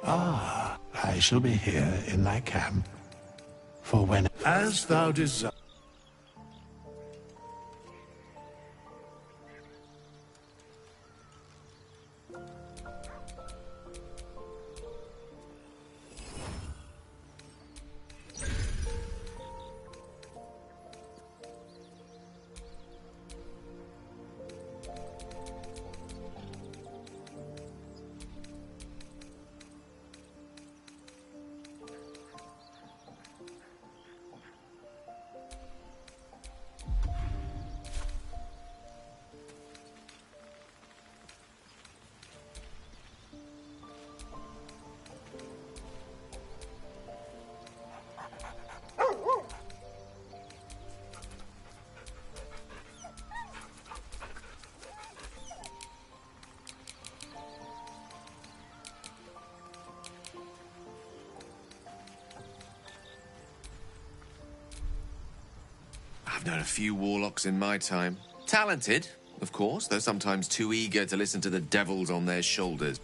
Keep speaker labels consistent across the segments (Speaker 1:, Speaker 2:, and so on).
Speaker 1: Ah, I shall be here in thy camp. For when... As thou desire.
Speaker 2: I've known a few warlocks in my time. Talented, of course, though sometimes too eager to listen to the devils on their shoulders.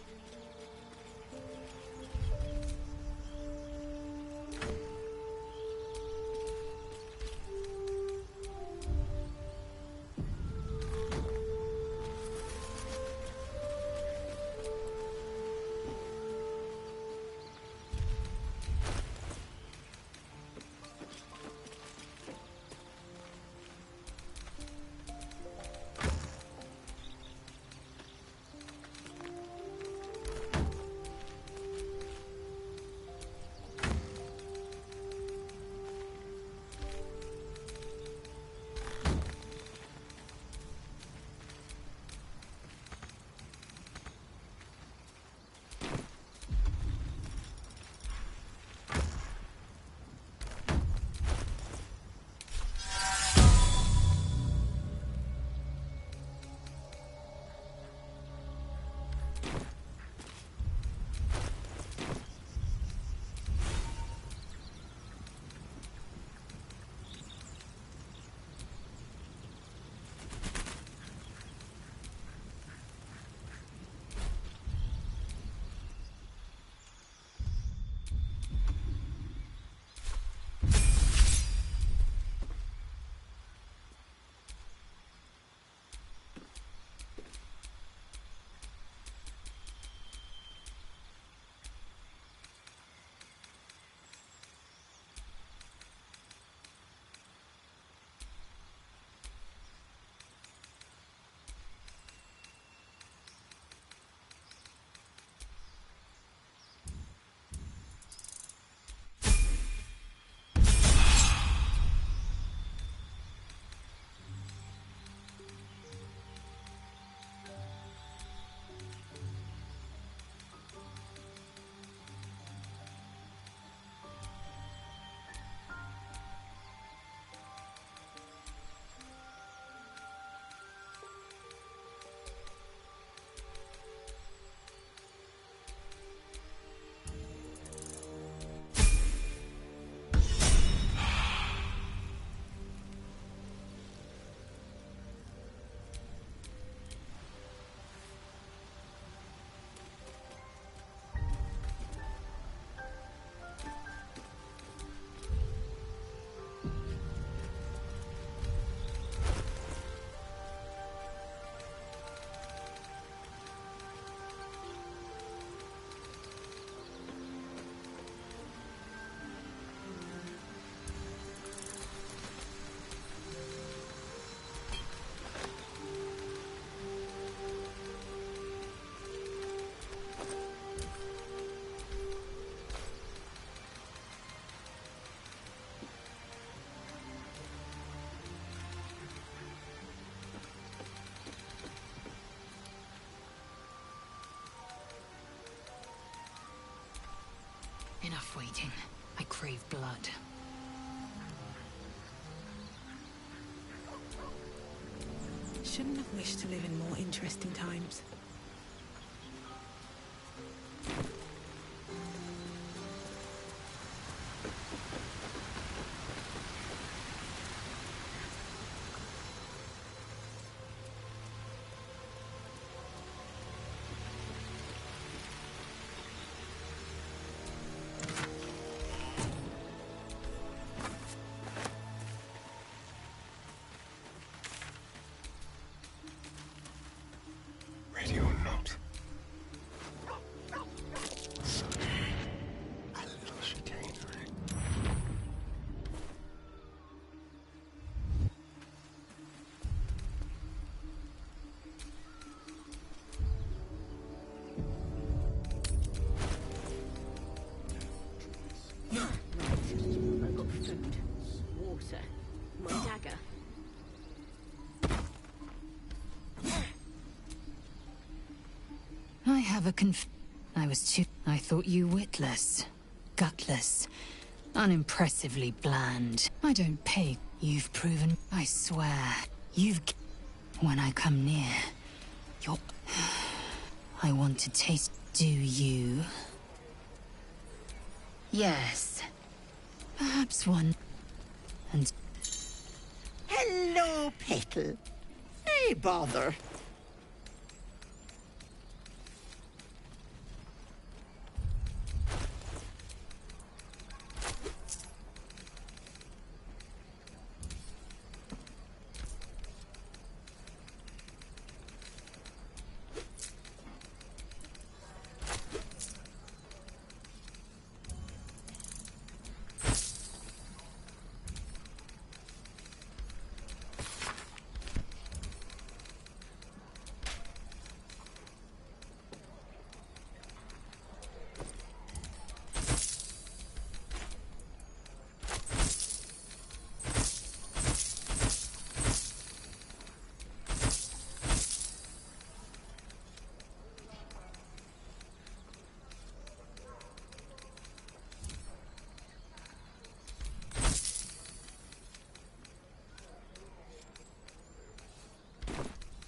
Speaker 3: Enough waiting. I crave blood.
Speaker 4: Shouldn't have wished to live in more interesting times.
Speaker 5: My dagger.
Speaker 3: I have a I thought you witless, gutless, unimpressively bland. I don't pay. You've proven. I swear. When I come near, you're... I want to taste... Do you? Yes. Perhaps one. And...
Speaker 6: Hello, Petal. Hey, bother.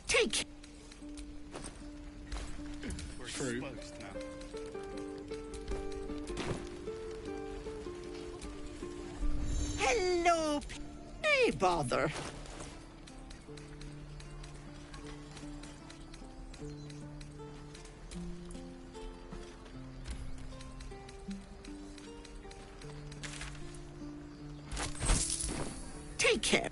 Speaker 6: Take.
Speaker 7: True.
Speaker 6: Hello. Hey, bother. Take care.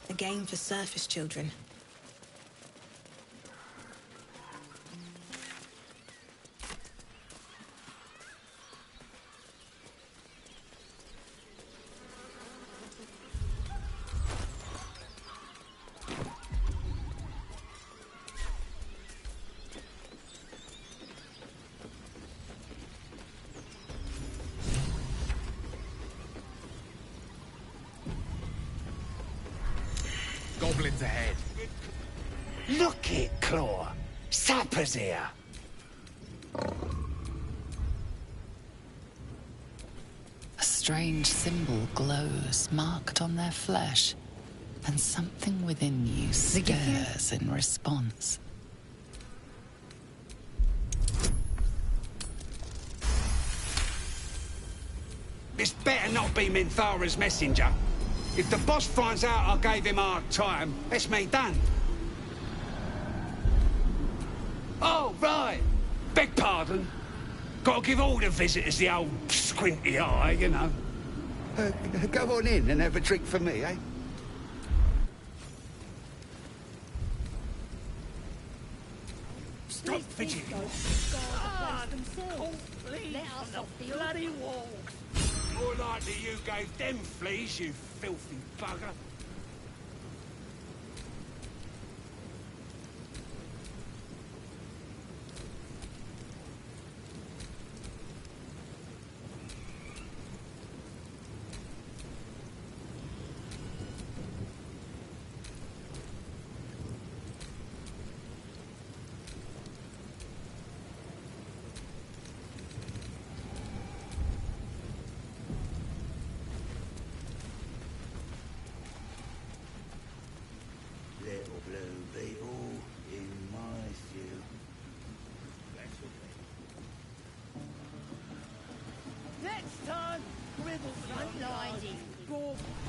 Speaker 4: A game for surface children.
Speaker 2: Goblins ahead.
Speaker 1: Look it, Claw. Sapper's here.
Speaker 8: A strange symbol glows, marked on their flesh, and something within you stirs in response.
Speaker 9: This better not be Minthara's messenger. If the boss finds out I gave him a hard time, that's me done. Oh, right. Beg pardon. Gotta give all the visitors the old squinty eye, you know.
Speaker 10: Go on in and have a drink for me, eh?
Speaker 9: Stop fidgeting.
Speaker 6: Bloody walls.
Speaker 9: More likely you gave them fleas, you filthy bugger.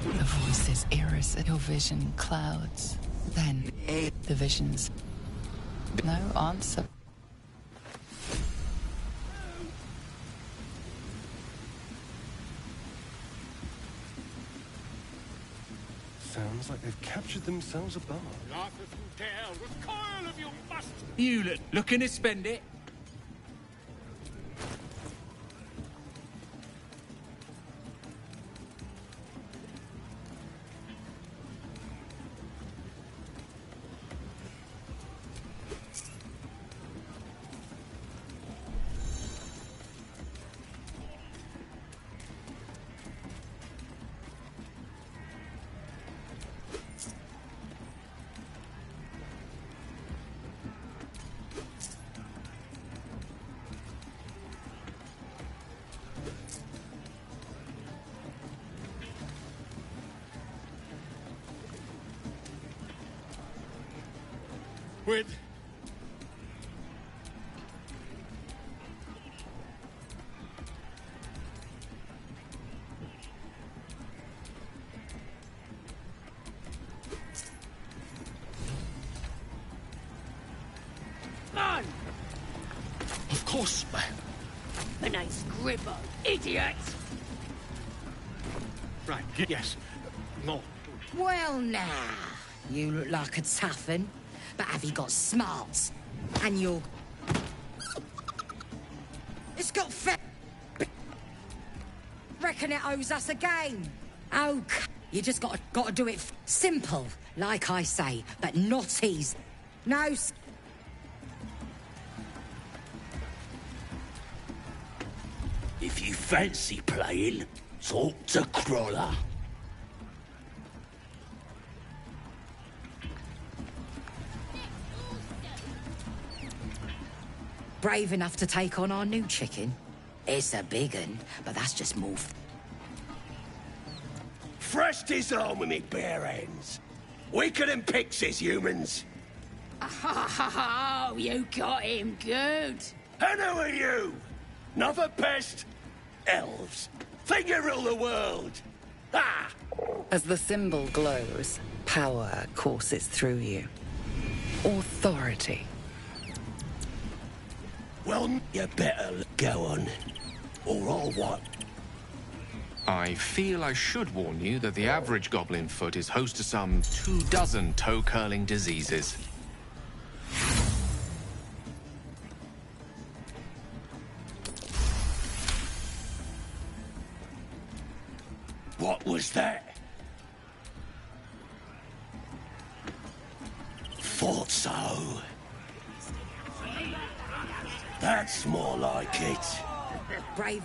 Speaker 8: The voices irresistible. Your vision clouds. Then the visions. No answer.
Speaker 5: Sounds like they've captured themselves a bar.
Speaker 9: You looking to spend it? With
Speaker 6: None!
Speaker 9: of course, man.
Speaker 6: My name's Gribbo, idiot!
Speaker 9: Right, yes. No.
Speaker 7: Well, now, you look like a tough un, but have you got smarts? And you're... It's got Reckon it owes us a game. Oh, you just gotta do it simple, like I say, but not easy. No...
Speaker 9: If you fancy playing, talk to Crawler.
Speaker 7: Brave enough to take on our new chicken? It's a big un, but that's just more...
Speaker 9: Fresh disarm with me bare hands. Weaker than pixies, humans.
Speaker 6: Oh, you got him good.
Speaker 9: And who are you? Another pest? Elves. Think you rule the world? Ah!
Speaker 8: As the symbol glows, power courses through you. Authority.
Speaker 9: Well, you better go on. Or I'll what?
Speaker 2: I feel I should warn you that the average goblin foot is host to some 24 toe-curling diseases.
Speaker 9: What was that? Thought so. That's more like it.
Speaker 7: Brave...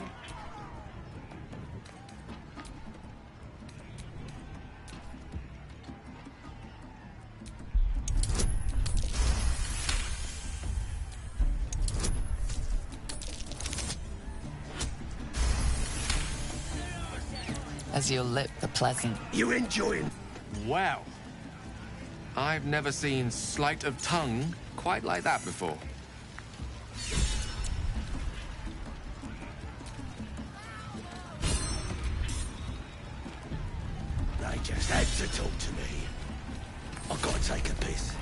Speaker 8: As your lip the pleasant.
Speaker 9: You enjoying?
Speaker 2: Well, I've never seen sleight of tongue quite like that before.
Speaker 9: They just had to talk to me. I've got to take a piss.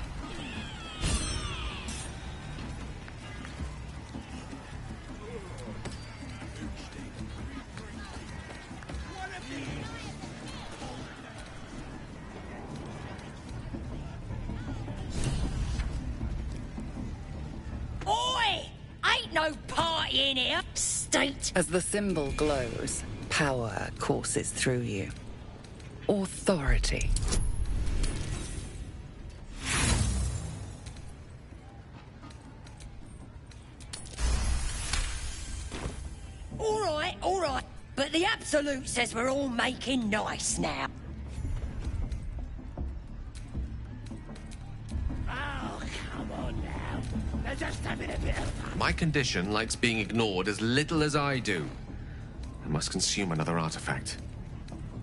Speaker 6: Oi! Ain't no party in here, state!
Speaker 8: As the symbol glows, power courses through you. Authority.
Speaker 6: All right. But the Absolute says we're all making nice now. Oh, come on now. They're just having a bit of fun.
Speaker 2: My condition likes being ignored as little as I do. I must consume another artifact.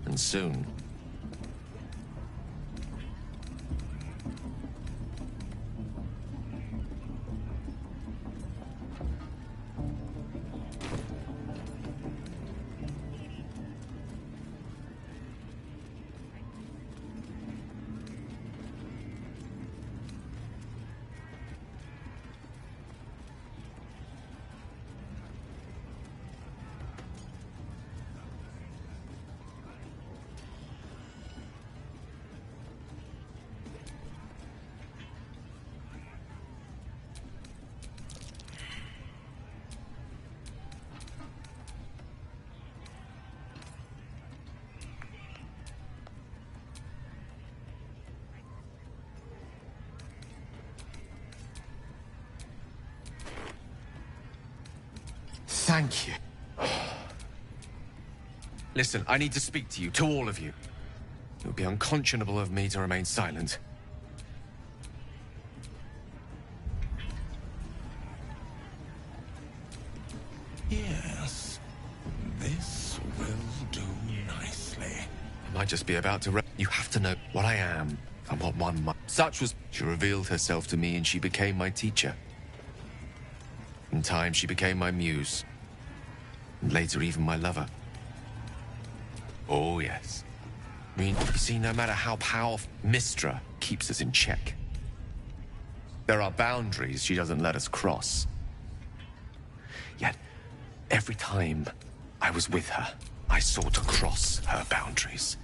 Speaker 2: And soon. Thank you. Listen, I need to speak to you, to all of you. It would be unconscionable of me to remain silent.
Speaker 1: Yes, this will do nicely.
Speaker 2: I might just be about to You have to know what I am and what one might. Such was... She revealed herself to me and she became my teacher. In time, she became my muse. And later, even my lover. Oh, yes. I mean, you see, no matter how powerful, Mistra keeps us in check. There are boundaries she doesn't let us cross. Yet, every time I was with her, I sought to cross her boundaries.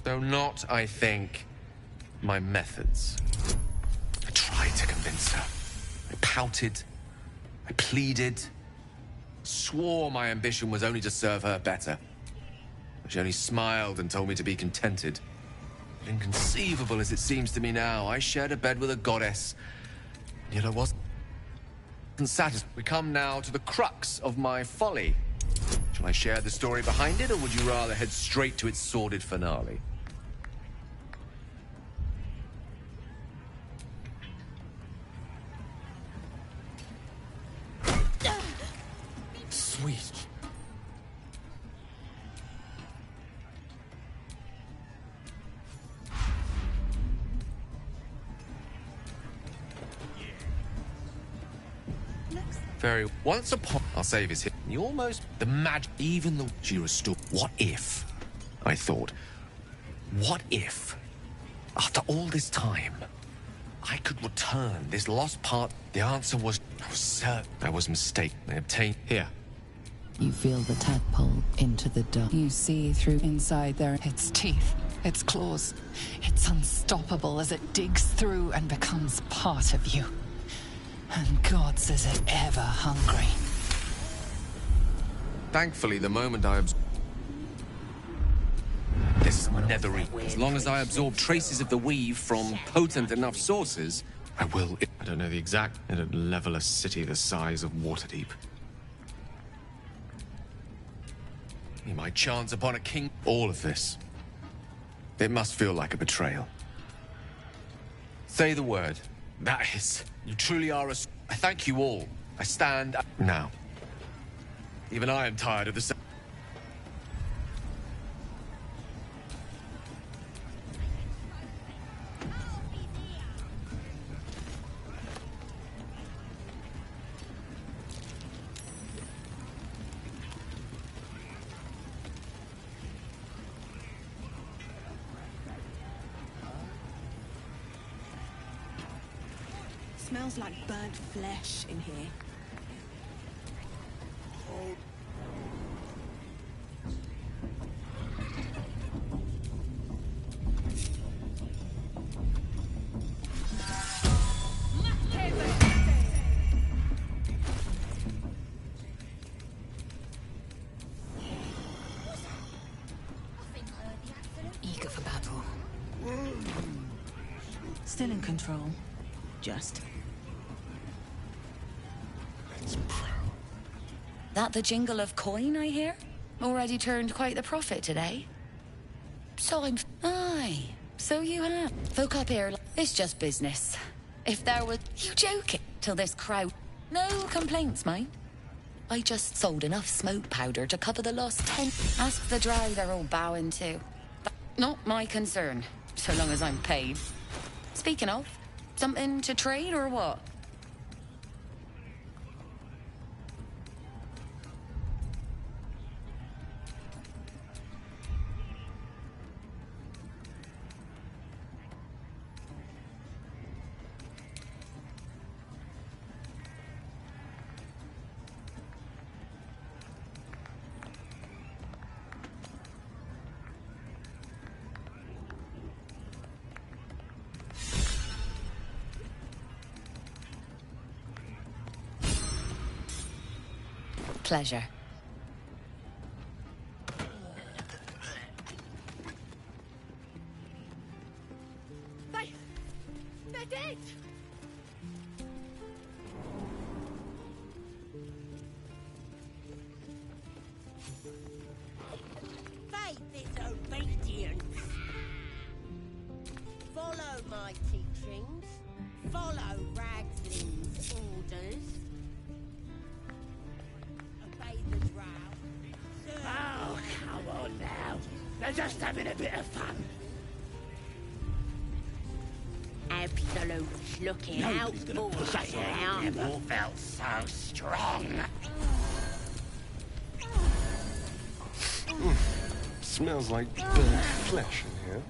Speaker 2: Though not, I think, my methods. I tried to convince her. I pouted. I pleaded. Swore my ambition was only to serve her better. She only smiled and told me to be contented. But inconceivable as it seems to me now, I shared a bed with a goddess. Yet I wasn't satisfied. We come now to the crux of my folly. Shall I share the story behind it, or would you rather head straight to its sordid finale? Sweet. Very. Once upon, I'll save his hit. You almost the magic. Even the she restored. What if? I thought. What if, after all this time, I could return this lost part? The answer was. I was certain. I was mistaken. I obtained here.
Speaker 8: You feel the tadpole into the dark. You see through inside there. Its teeth, its claws. It's unstoppable as it digs through and becomes part of you. And God's is it ever hungry.
Speaker 2: Thankfully, the moment I absorbed this nethery, as long as I absorb traces of the weave from potent enough sources, I will. I don't know the exact. It'd level a city the size of Waterdeep. Be my chance upon a king. All of this. It must feel like a betrayal. Say the word. That is, you truly are a... I thank you all. I stand... Now. Even I am tired of the...
Speaker 4: Smells like burnt flesh in here.
Speaker 3: Eager for battle.
Speaker 4: Still in control. Just.
Speaker 11: That the jingle of coin, I hear? Already turned quite the profit today. So I'm... Aye, so you have. Folk up here, it's just business. If there was... You joking? Till this crowd... No complaints, mind. I just sold enough smoke powder to cover the lost 10. Ask the drow they're all bowing to. But not my concern, so long as I'm paid. Speaking of, something to trade or what? Pleasure.
Speaker 6: They're dead!
Speaker 12: Faith is obedience. Follow my teachings. Follow Raglin's orders. Obey the drow.
Speaker 6: Oh, come on now. They're just having a bit of fun.
Speaker 12: Absolute looking out
Speaker 6: Nobody's gonna
Speaker 12: for
Speaker 6: push us around. Never felt so strong.
Speaker 5: Smells like burnt flesh in here.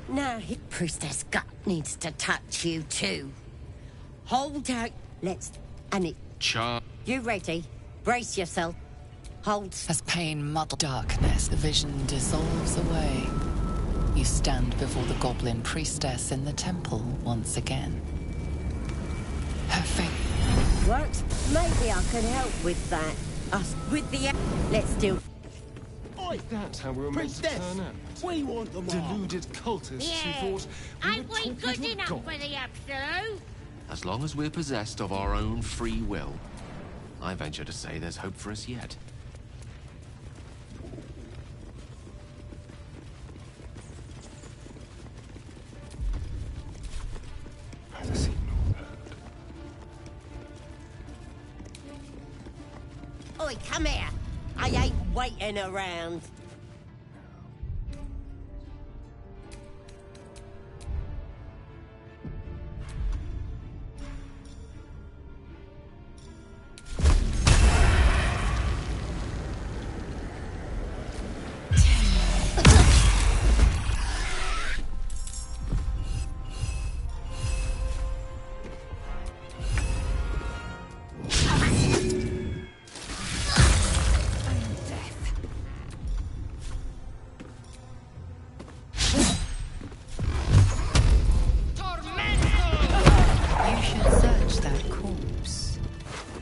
Speaker 12: Now, Priestess Gut needs to touch you too. Hold out. Let's. And it. You ready? Brace yourself. Hold.
Speaker 8: As pain muddles darkness, the vision dissolves away. You stand before the goblin priestess in the temple once again. Her face.
Speaker 12: Works? Maybe I can help with that. Us with the. Let's do.
Speaker 5: That's how we were meant to turn out.
Speaker 6: We want them all.
Speaker 5: Deluded cultists who thought
Speaker 12: Ain't we
Speaker 5: were
Speaker 12: good
Speaker 5: talking to a
Speaker 12: enough
Speaker 5: god.
Speaker 12: for the Absolute?
Speaker 2: As long as we're possessed of our own free will, I venture to say there's hope for us yet.
Speaker 5: I've seen no bird.
Speaker 12: Oi, come here. I ain't waiting around.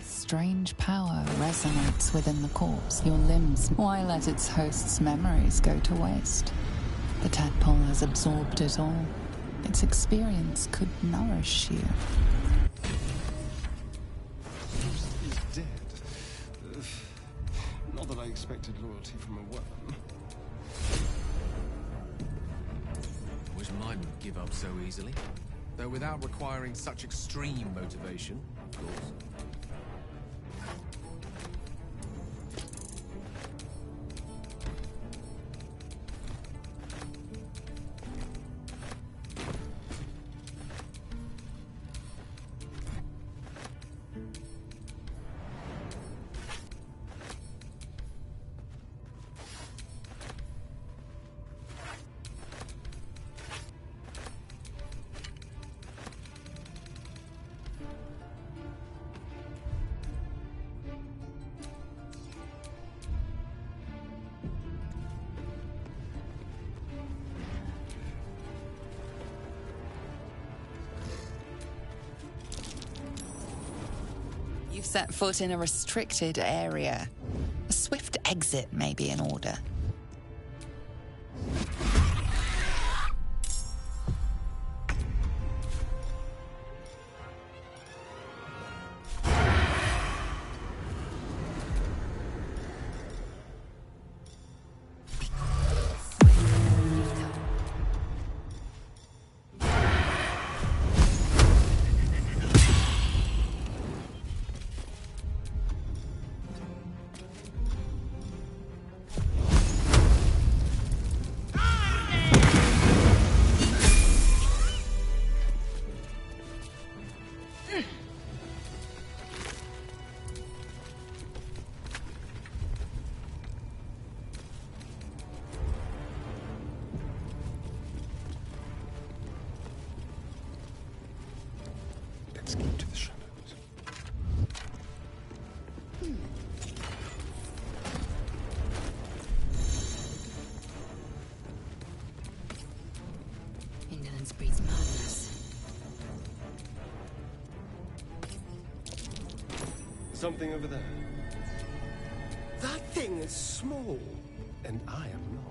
Speaker 8: Strange power resonates within the corpse. Your limbs, why let its host's memories go to waste? The tadpole has absorbed it all. Its experience could nourish you.
Speaker 5: He's dead. Not that I expected loyalty from a worm.
Speaker 13: Wish mine would give up so easily. Though without requiring such extreme motivation, of course.
Speaker 8: You've set foot in a restricted area. A swift exit may be in order.
Speaker 5: Let's keep to the shadows.
Speaker 3: Indolence breeds madness.
Speaker 5: something over there. That thing is small, and I am not.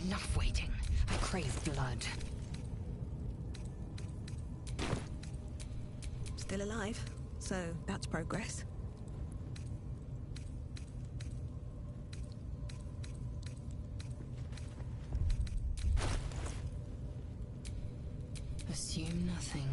Speaker 3: Enough waiting. I crave blood.
Speaker 4: Still alive, so that's progress.
Speaker 3: Assume nothing.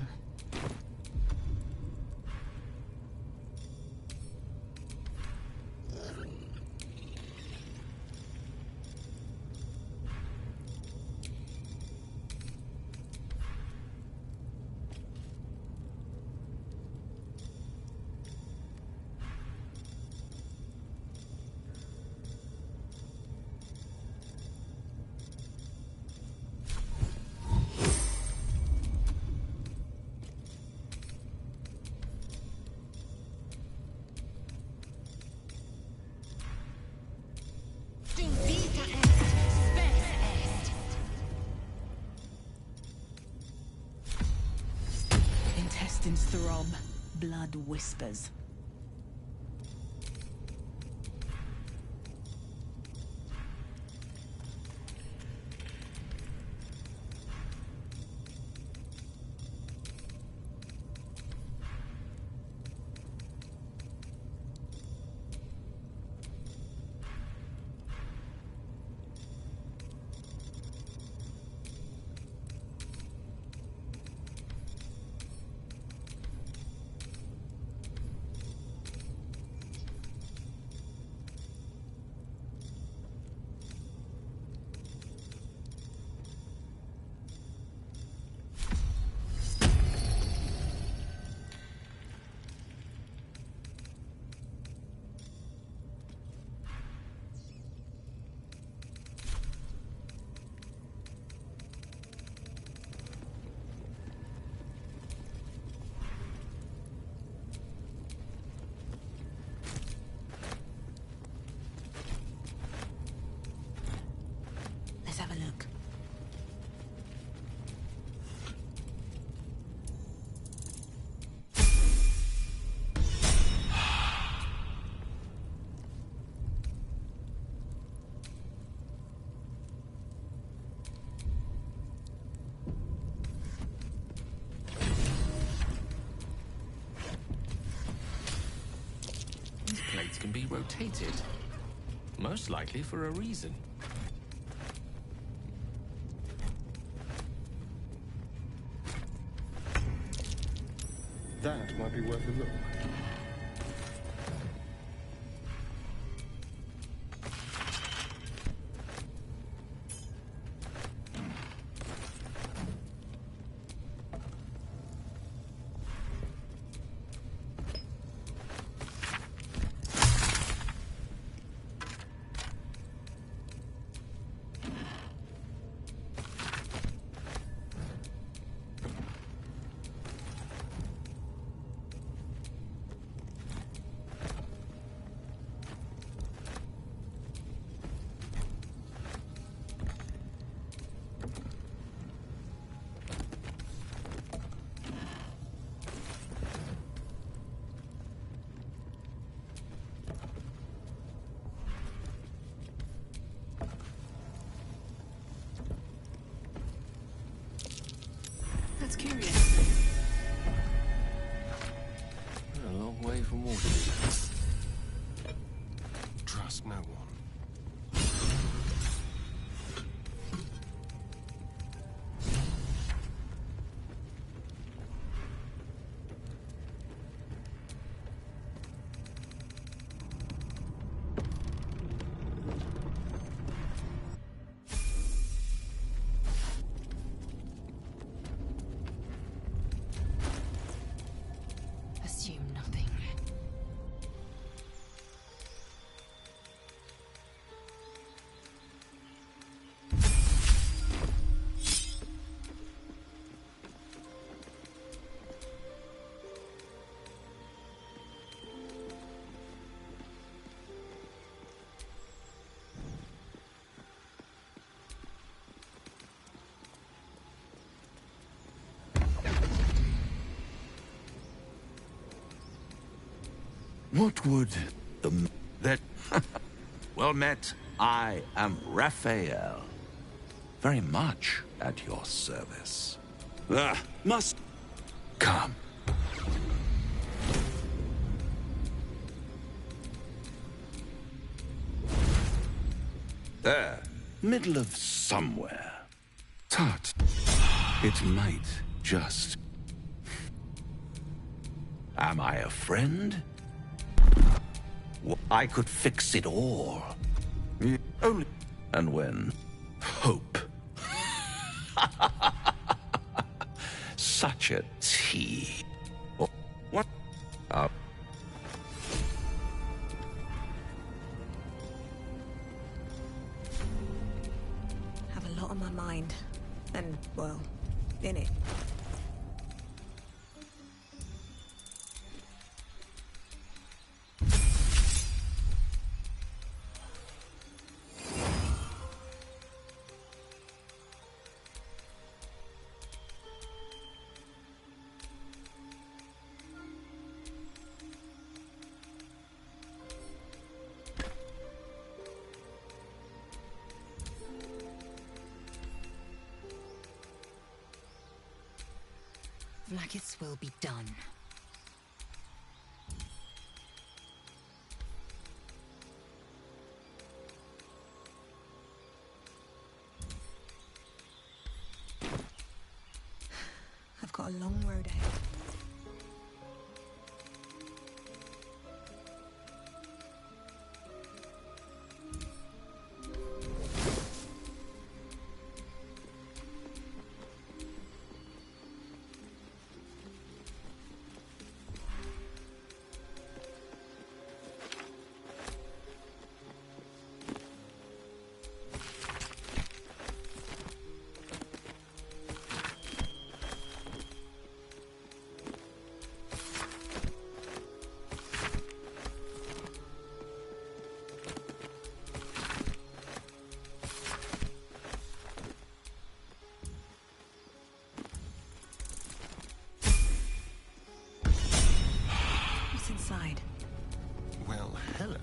Speaker 4: Intestines throb, blood whispers.
Speaker 13: can be rotated. Most likely for a reason.
Speaker 5: That might be worth a look.
Speaker 4: That's curious.
Speaker 13: A long way from water.
Speaker 5: Trust no one.
Speaker 3: Assume nothing.
Speaker 1: What would that... Well met. I am Raphael. Very much at your service. Must... Come. There. Middle of somewhere. Tut. It might just... Am I a friend? I could fix it all. Only... And when... Hope. Such a tea. What?
Speaker 12: Have a lot on my mind. And, well, in it.
Speaker 3: Vlaakith's will be done.
Speaker 12: I've got a long road ahead. Inside.
Speaker 5: Well, hello.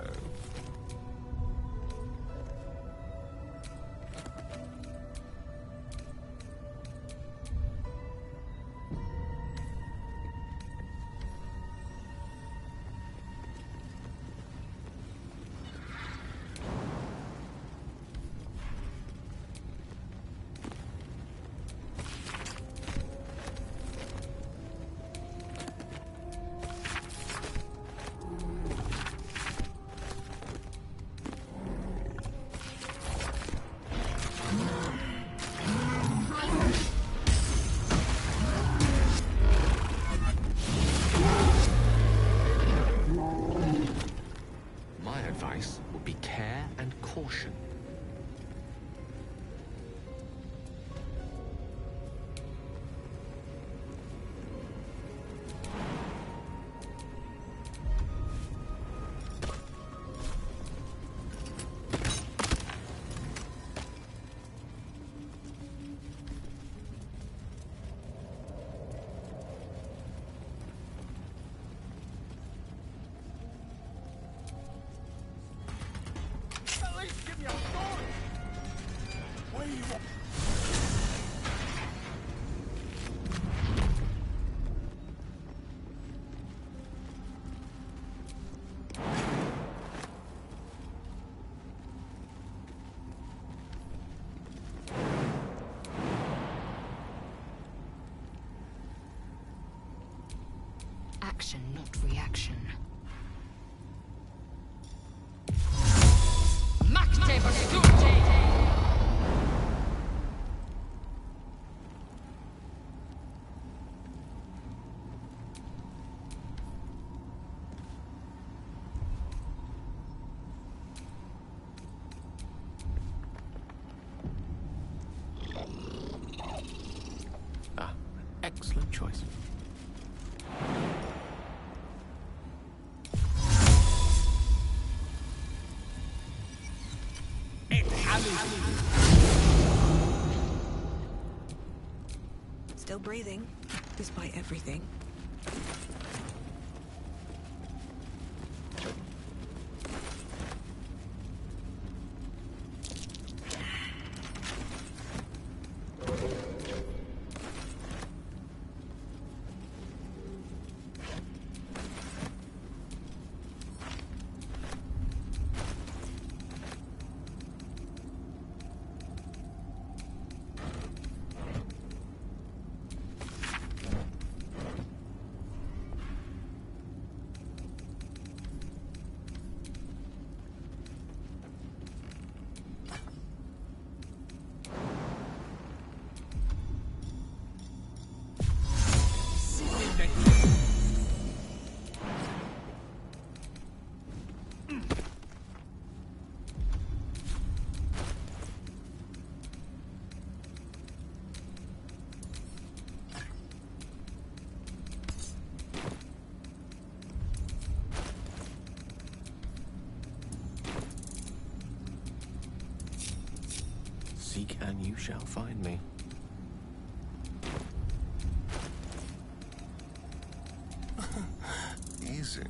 Speaker 2: caution.
Speaker 3: Action, not reaction.
Speaker 2: Ah, excellent choice.
Speaker 4: Still breathing, despite everything.
Speaker 2: Seek and you shall find me.
Speaker 5: Easy.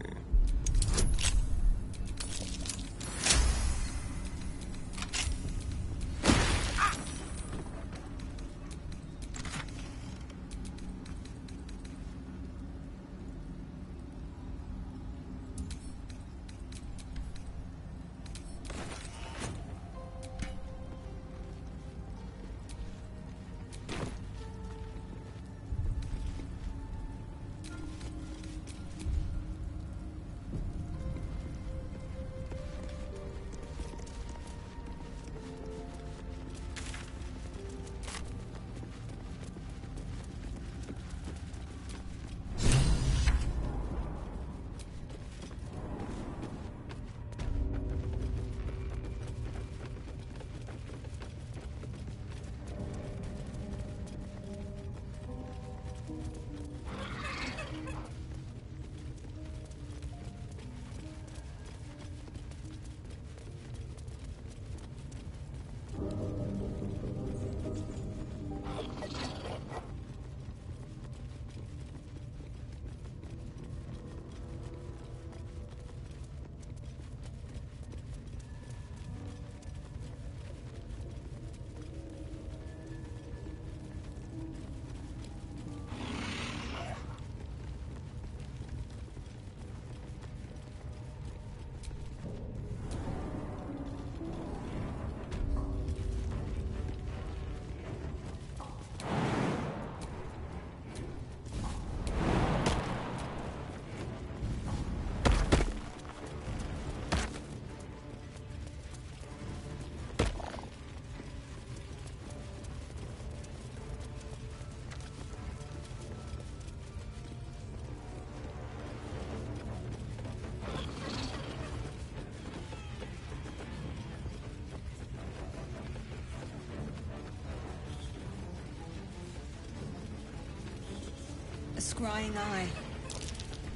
Speaker 4: scrying eye.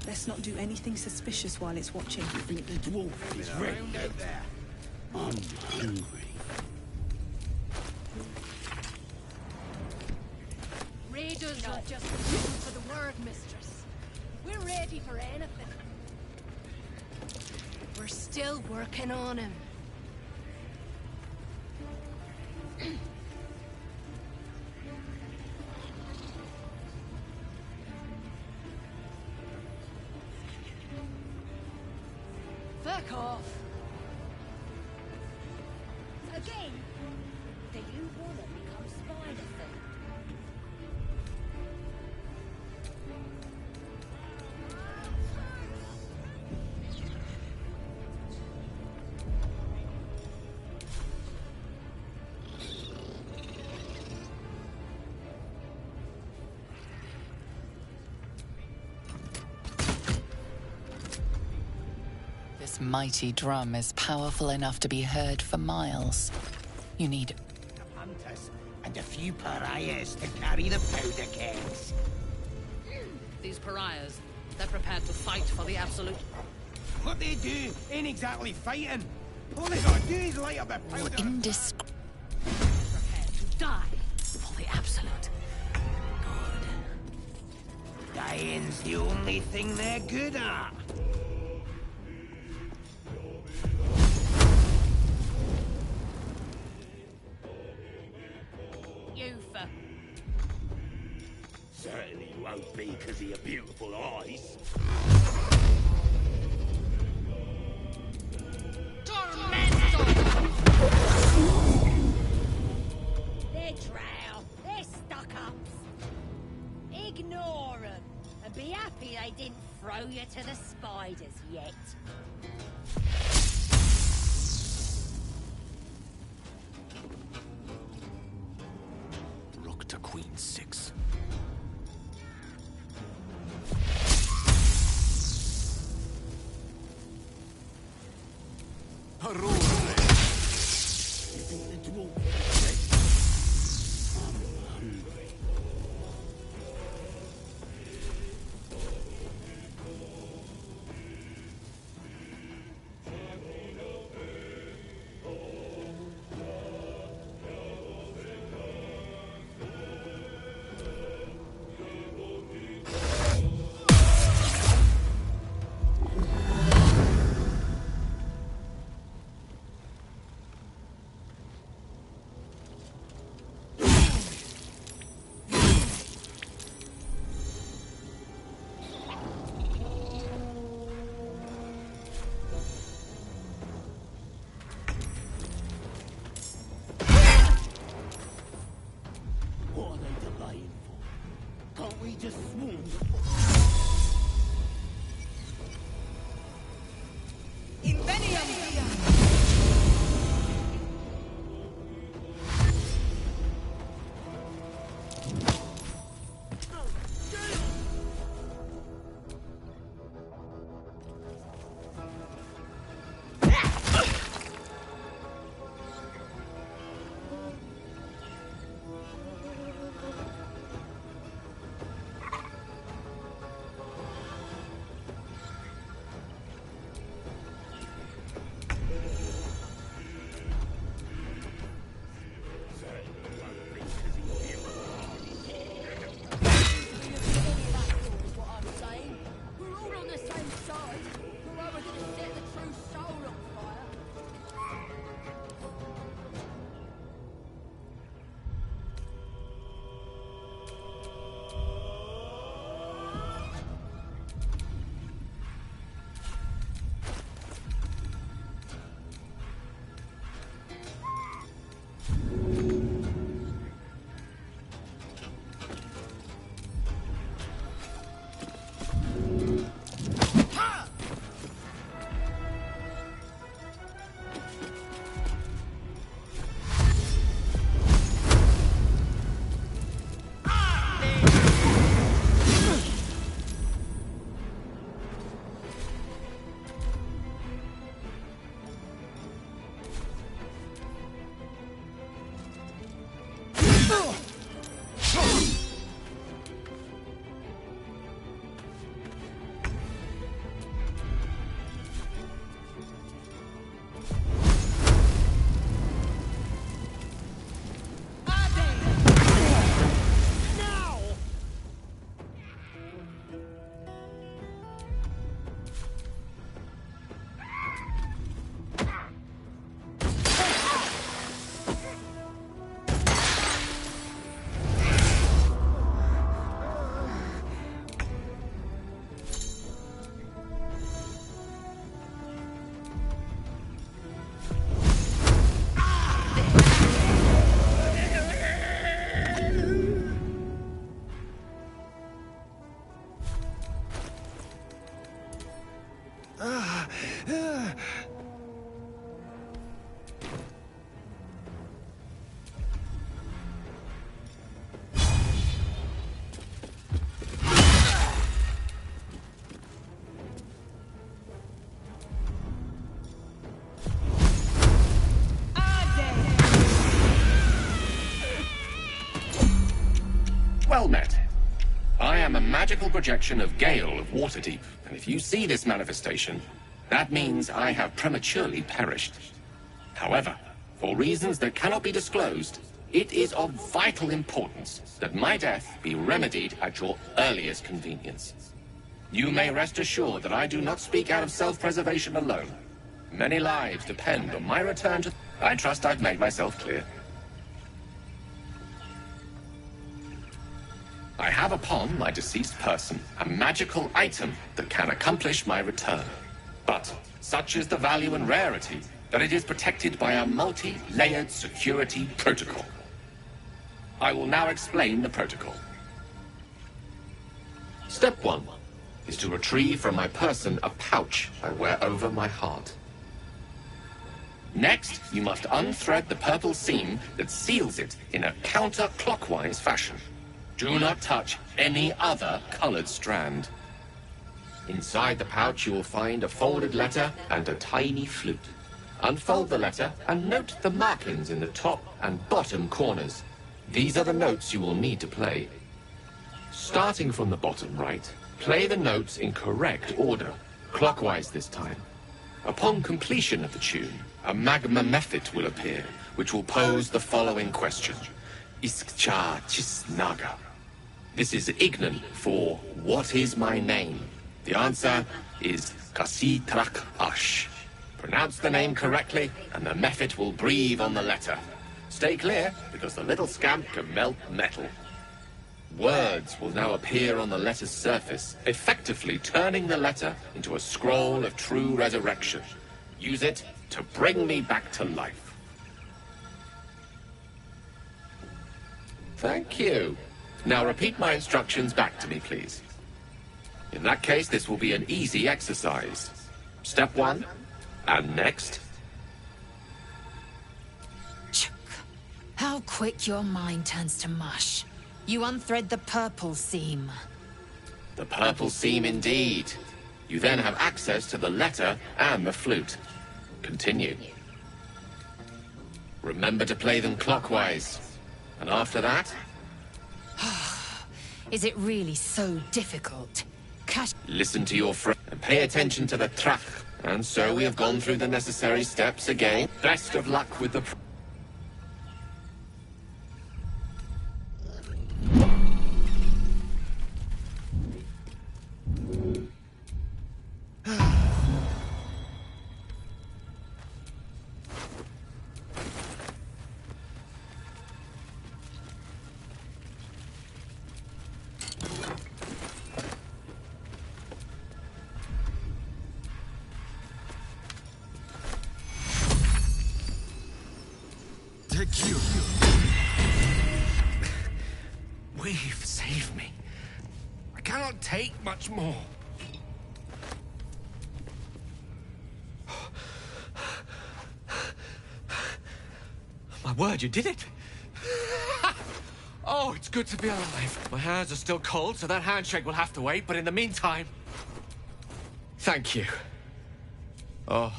Speaker 4: Let's not do anything suspicious while it's watching.
Speaker 6: You think the dwarf is ready out there? I'm hungry.
Speaker 14: Raiders are just waiting for the word, mistress. We're ready for anything. We're still working on him. Fuck off.
Speaker 12: Again? Do you want to become spider food?
Speaker 8: This mighty drum is powerful enough to be heard for miles. You need
Speaker 6: Hunters and a few pariahs to carry the powder kegs.
Speaker 14: These pariahs, they're prepared to fight for the absolute.
Speaker 6: What they do ain't exactly fighting. All they gotta do is light up a powder.
Speaker 14: Prepared to die for the absolute.
Speaker 6: Dying's the only thing they're good at.
Speaker 14: Yufa.
Speaker 6: Certainly won't be because of your beautiful eyes.
Speaker 12: They're drow. They're stuck-ups. Ignore them. And be happy they didn't throw you to the spiders yet.
Speaker 2: Rook to Queen 6.
Speaker 6: You think the dwarf is ready? I'm hungry.
Speaker 2: Well met. I am a magical projection of Gale of Waterdeep, and if you see this manifestation, that means I have prematurely perished. However, for reasons that cannot be disclosed, it is of vital importance that my death be remedied at your earliest convenience. You may rest assured that I do not speak out of self-preservation alone. Many lives depend on my return to... I trust I've made myself clear. I have upon my deceased person a magical item that can accomplish my return. But such is the value and rarity that it is protected by a multi-layered security protocol. I will now explain the protocol. Step 1 is to retrieve from my person a pouch I wear over my heart. Next, you must unthread the purple seam that seals it in a counterclockwise fashion. Do not touch any other colored strand. Inside the pouch you will find a folded letter and a tiny flute. Unfold the letter and note the markings in the top and bottom corners. These are the notes you will need to play. Starting from the bottom right, play the notes in correct order, clockwise this time. Upon completion of the tune, a magma method will appear, which will pose the following question. Iskcha Chisnaga. This is Ignan for what is my name? The answer is Kasitrak Ash. Pronounce the name correctly, and the method will breathe on the letter. Stay clear, because the little scamp can melt metal. Words will now appear on the letter's surface, effectively turning the letter into a scroll of true resurrection. Use it to bring me back to life. Thank you. Now repeat my instructions back to me, please. In that case, this will be an easy exercise. Step 1, and next.
Speaker 3: How quick your mind turns to mush. You unthread the purple seam.
Speaker 2: The purple seam indeed. You then have access to the letter and the flute. Continue. Remember to play them clockwise. And after that?
Speaker 3: Is it really so difficult?
Speaker 2: Listen to your friend and pay attention to the track. And so we have gone through the necessary steps again. Best of luck with the... We've saved me. I cannot take much more. My word, you did it! Oh, it's good to be alive. My hands are still cold, so that handshake will have to wait, but in the meantime... Thank you. Oh.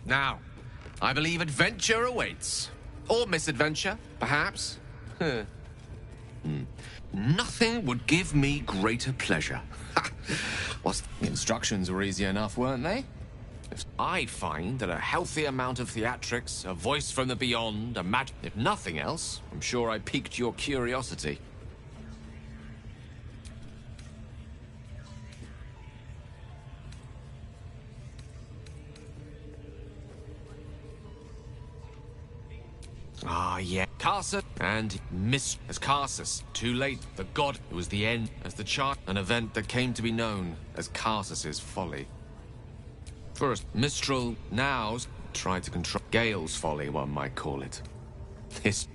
Speaker 2: Now, I believe adventure awaits. Or misadventure, perhaps. Nothing would give me greater pleasure. Instructions were easy enough, weren't they? I find that a healthy amount of theatrics, a voice from the beyond, if nothing else, I'm sure I piqued your curiosity. Ah, yeah. Carsus and Miss as Carsus. Too late. The god. It was the end as the chart. An event that came to be known as Carsus's folly. First, Mistral nows tried to control Gale's folly, one might call it. This.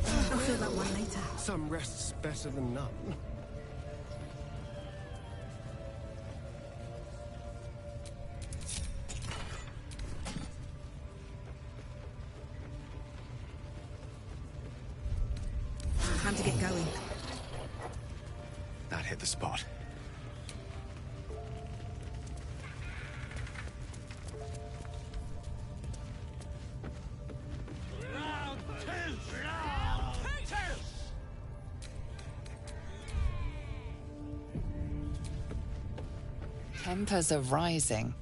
Speaker 4: I feel worry about one later.
Speaker 5: Some rest's better than none.
Speaker 4: Time to get going.
Speaker 2: That hit the spot.
Speaker 8: Tempers are rising.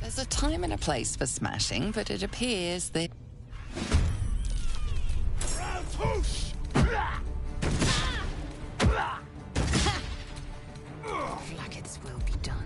Speaker 8: There's a time and a place for smashing, but it appears that...
Speaker 3: Flackets will be done.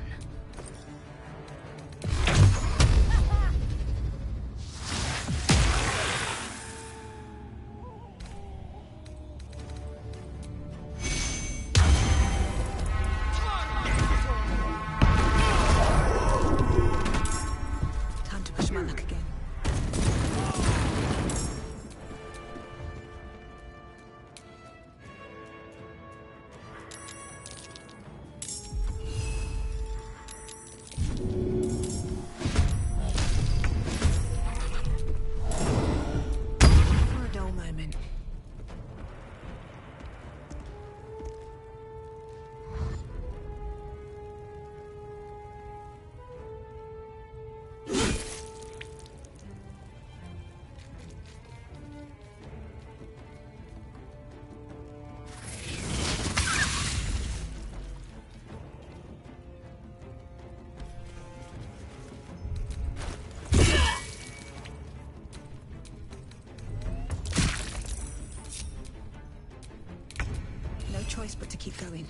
Speaker 4: Choice but to keep going.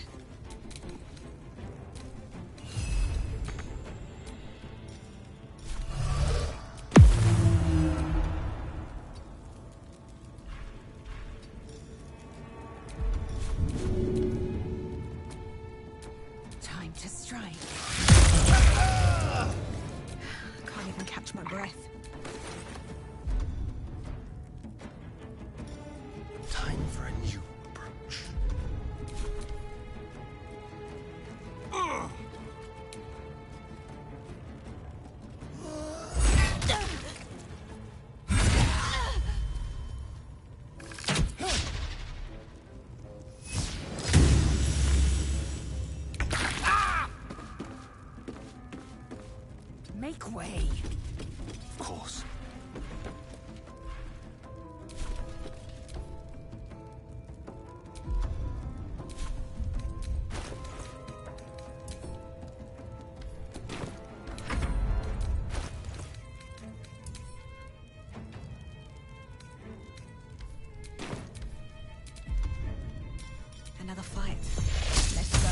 Speaker 4: Time to strike. Can't even catch my breath.
Speaker 5: Time for a new approach.
Speaker 7: Make way.
Speaker 5: Of course.
Speaker 4: Another fight. Let's go.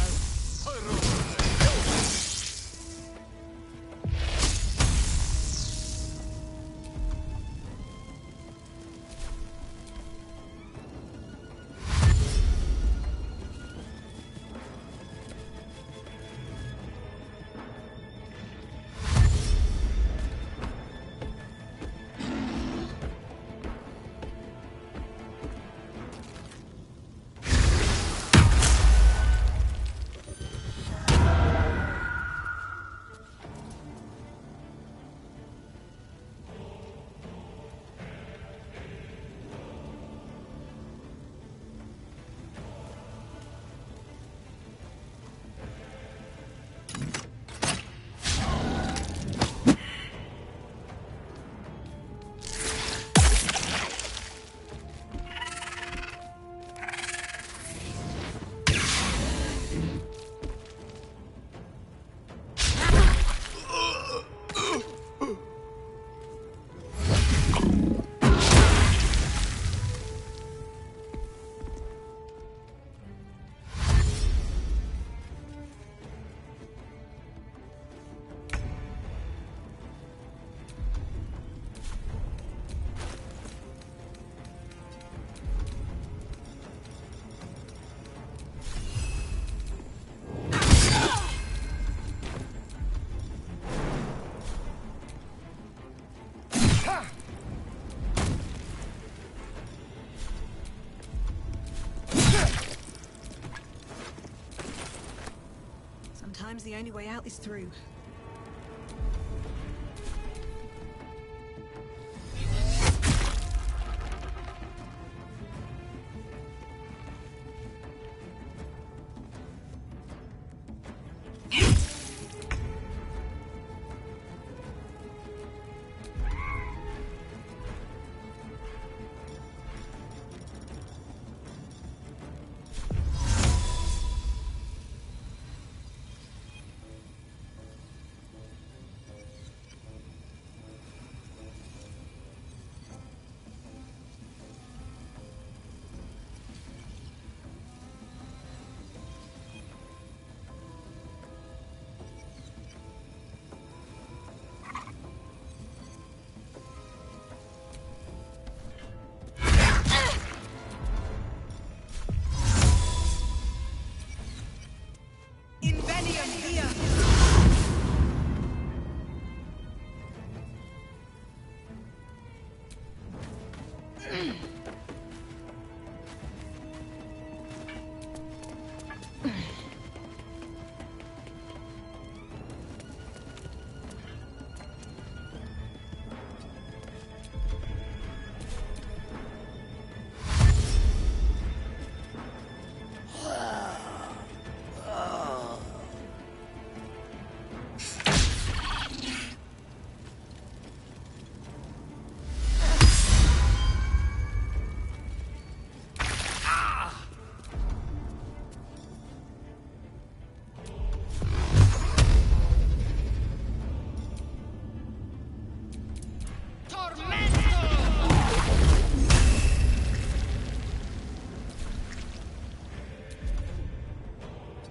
Speaker 4: Seems the only way out is through.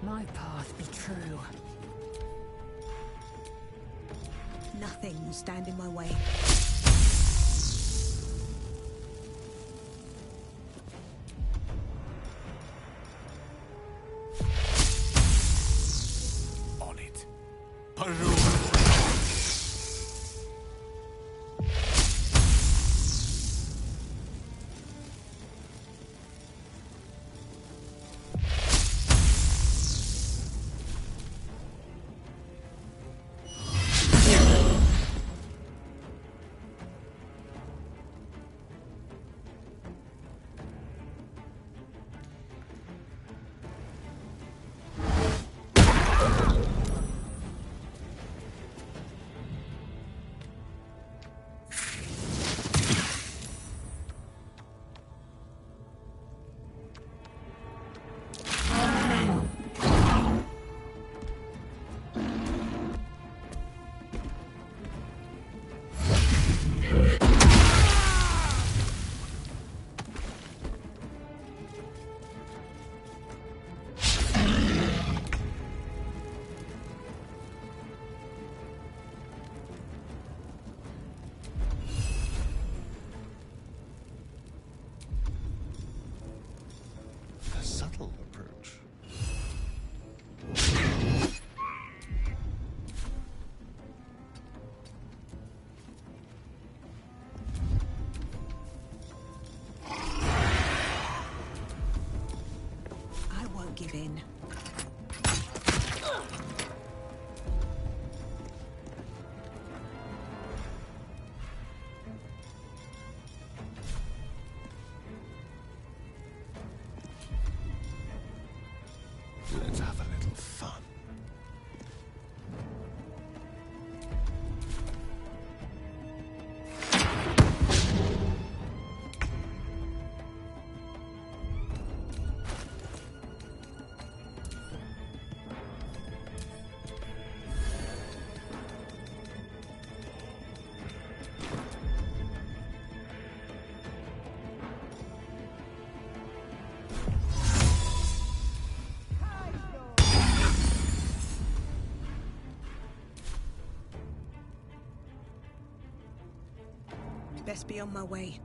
Speaker 7: My path be true.
Speaker 4: Nothing will stand in my way.
Speaker 1: On it.
Speaker 4: Give in.
Speaker 1: Let's have a little fun.
Speaker 4: Best be on my way.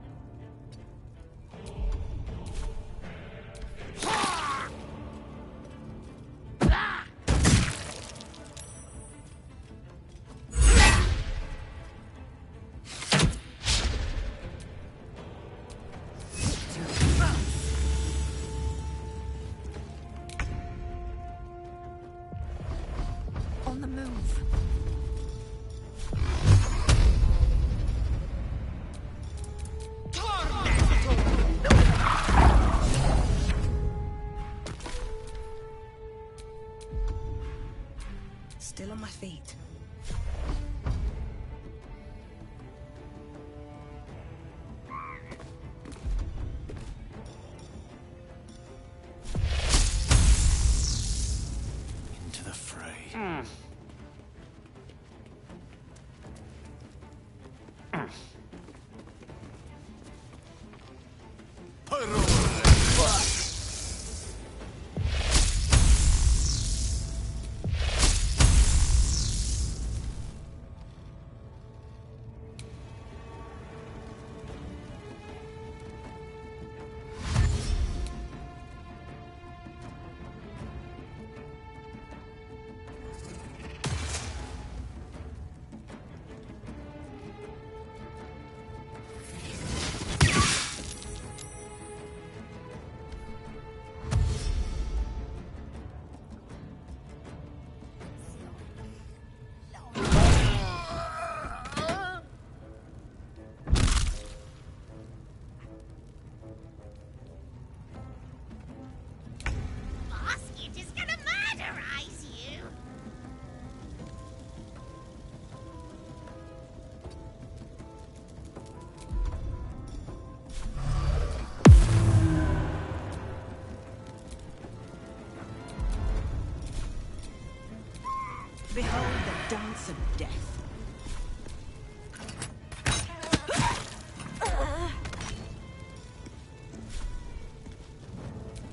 Speaker 4: Behold the dance of death.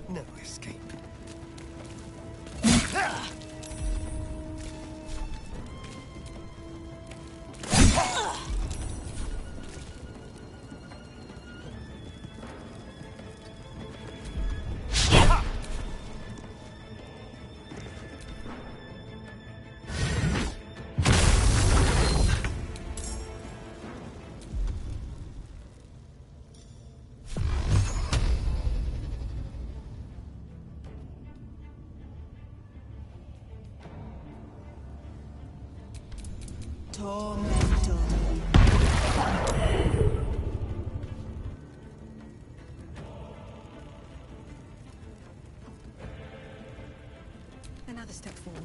Speaker 5: No escape.
Speaker 4: Tormentor. Another step forward.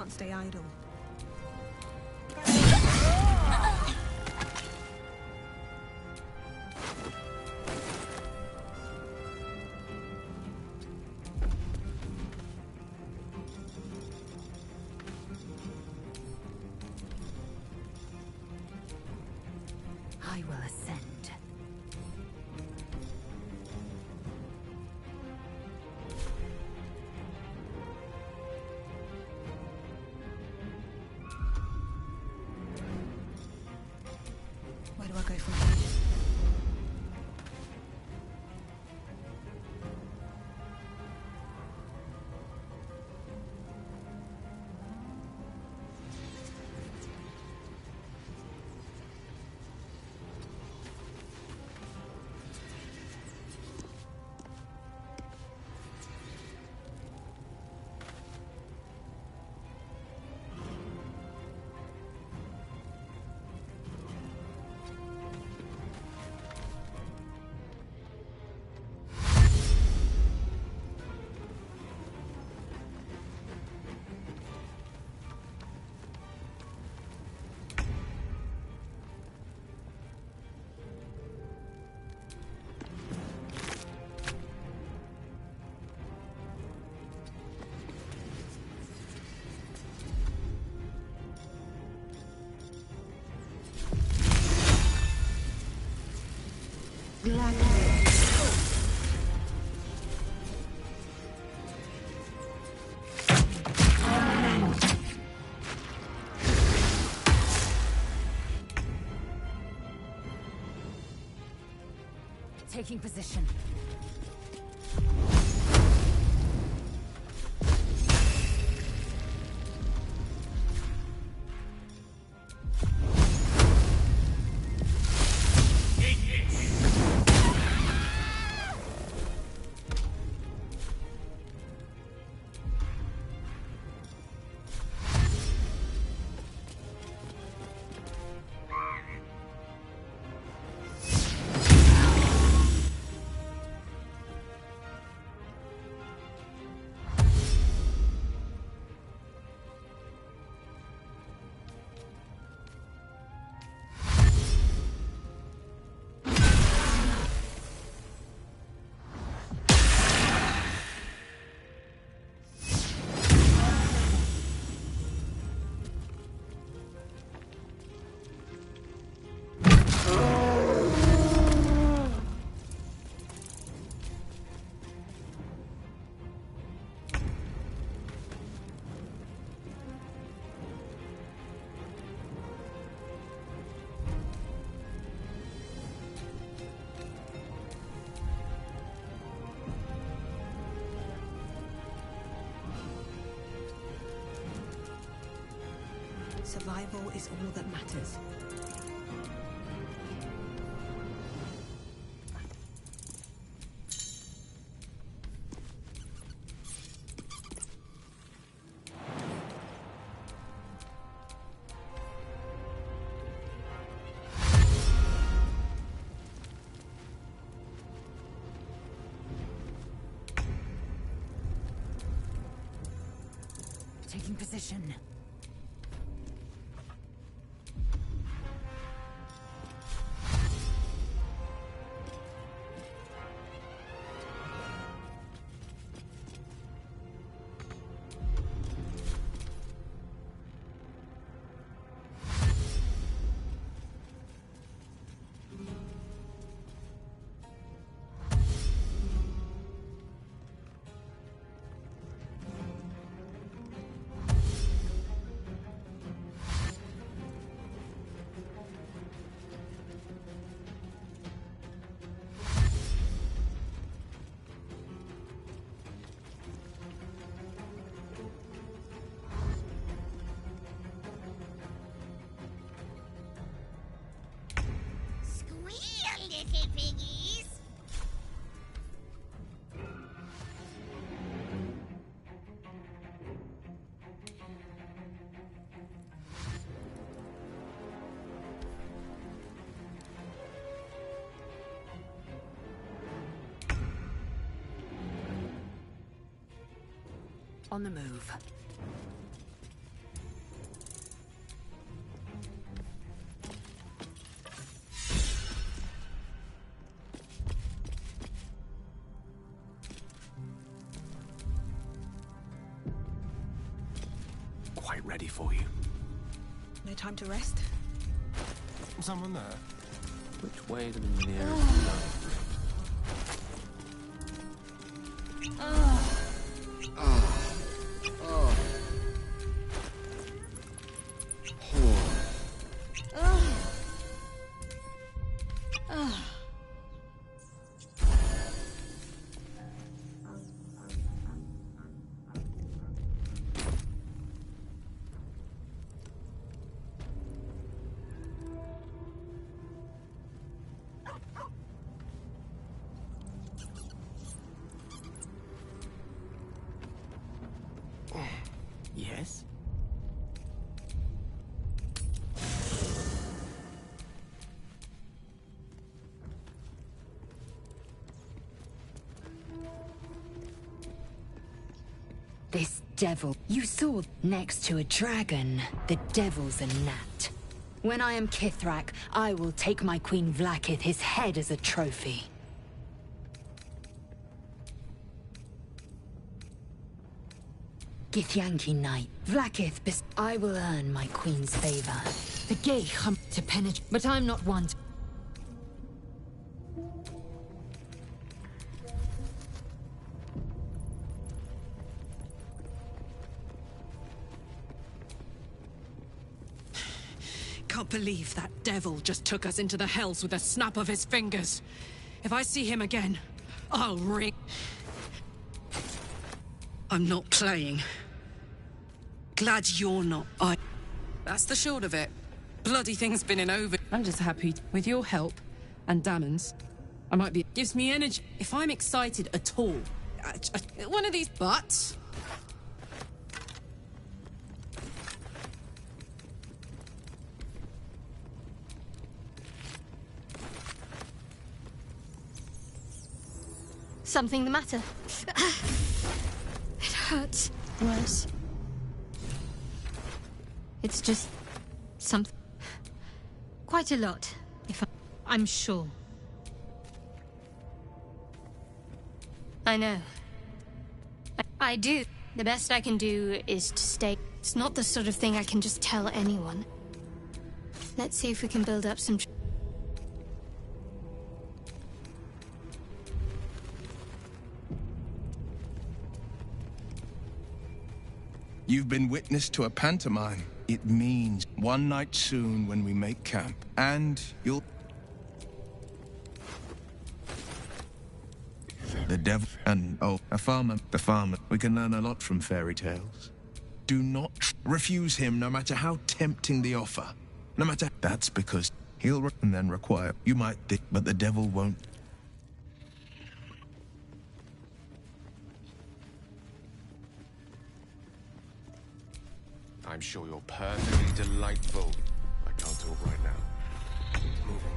Speaker 4: Stay idle.
Speaker 3: I will ascend.
Speaker 4: Where do I go from here?
Speaker 7: Taking position.
Speaker 4: Survival is all that matters.
Speaker 7: Taking position.
Speaker 6: Little piggies.
Speaker 7: On the move.
Speaker 5: Quite ready for you.
Speaker 4: No time to rest?
Speaker 5: Someone there?
Speaker 13: Which way to the nearest light?
Speaker 5: Yes?
Speaker 7: This devil you saw next to a dragon. The devil's a gnat. When I am Kithrak, I will take my Queen Vlaakith his head as a trophy. Githyanki Knight, Vlaakith, I will earn my queen's favor. The gay to penetrate, but I'm not one to...
Speaker 15: believe that devil just took us into the hells with a snap of his fingers. If I see him again, I'll ring. I'm not playing. Glad you're not. That's the short of it. Bloody thing's been over. I'm just happy with your help and Damon's. I might be. Gives me energy if I'm excited at all. One of these butts.
Speaker 16: Something the matter? It hurts. Worse. It's just something. Quite a lot, if I'm sure. I know. I do. The best I can do is to stay. It's not the sort of thing I can just tell anyone. Let's see if we can build up some.
Speaker 17: You've been witness to a pantomime. It means one night soon when we make camp, and you'll... The devil and, a farmer. The farmer. We can learn a lot from fairy tales. Do not refuse him, no matter how tempting the offer. No matter... That's because he'll and then require... You might think, but the devil won't.
Speaker 2: I'm sure you're perfectly delightful. I can't talk right now. Moving.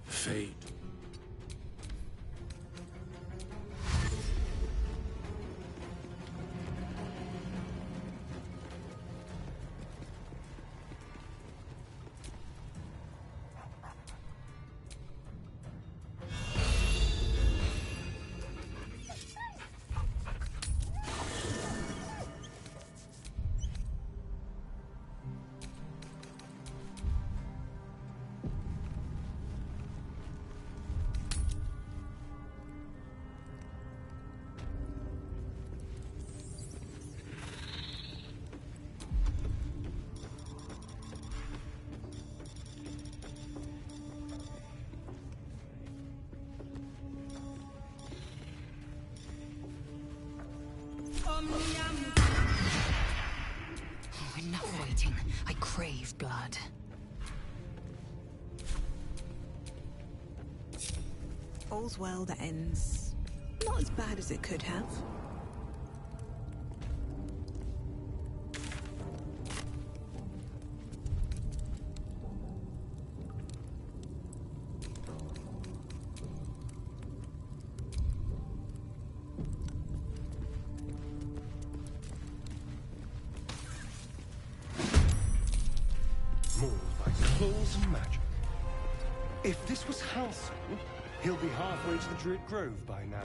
Speaker 1: Fate.
Speaker 3: Enough waiting. I crave blood.
Speaker 4: All's well that ends not as bad as it could have.
Speaker 5: Claws and magic. If this was Halcyon, he'll be halfway to the Druid Grove by now.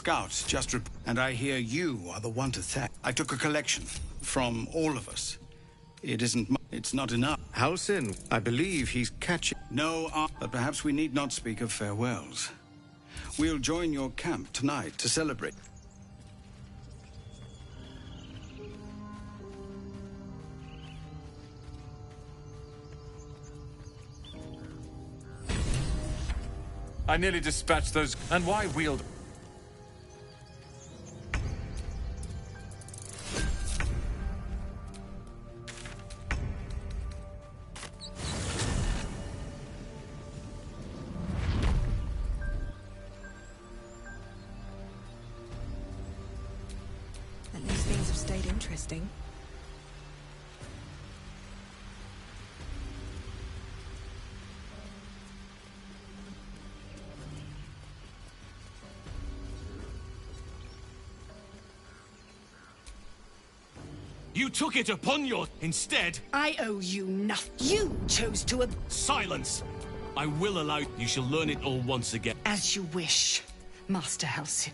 Speaker 18: scouts just and I hear you are the one to thank. I took a collection from all of us. It isn't it's not enough.
Speaker 5: Halsin, I believe he's catching...
Speaker 18: No, but perhaps we need not speak of farewells. We'll join your camp tonight to celebrate.
Speaker 19: I nearly dispatched those... And why wield...
Speaker 4: At least things have stayed interesting.
Speaker 20: You took it upon your... Instead...
Speaker 4: I owe you nothing. You chose to...
Speaker 20: Silence! I will allow... You shall learn it all once again.
Speaker 4: As you wish, Master Halsin.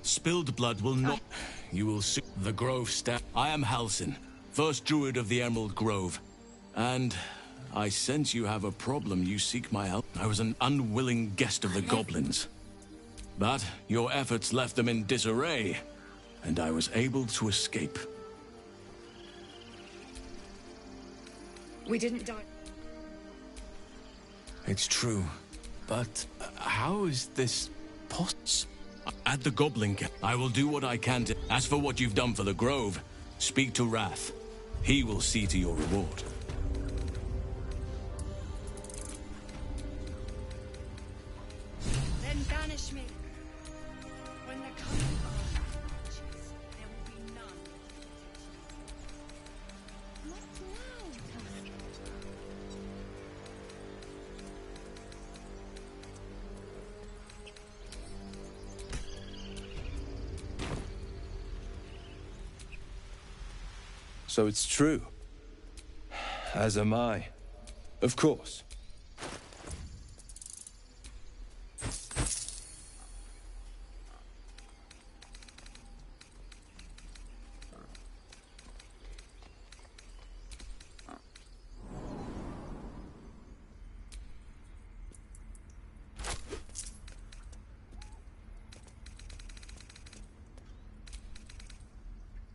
Speaker 20: Spilled blood will not... You will see the Grove staff. I am Halsin, first druid of the Emerald Grove. And I sense you have a problem. You seek my help. I was an unwilling guest of the goblins. But your efforts left them in disarray, and I was able to escape.
Speaker 4: We didn't die.
Speaker 20: It's true, but how is this possible? At the Goblin Camp, I will do what I can to... As for what you've done for the Grove, speak to Wrath. He will see to your reward.
Speaker 4: Then banish me. When the coming marches, there will be none. What now,
Speaker 21: So it's true. As am I. Of course.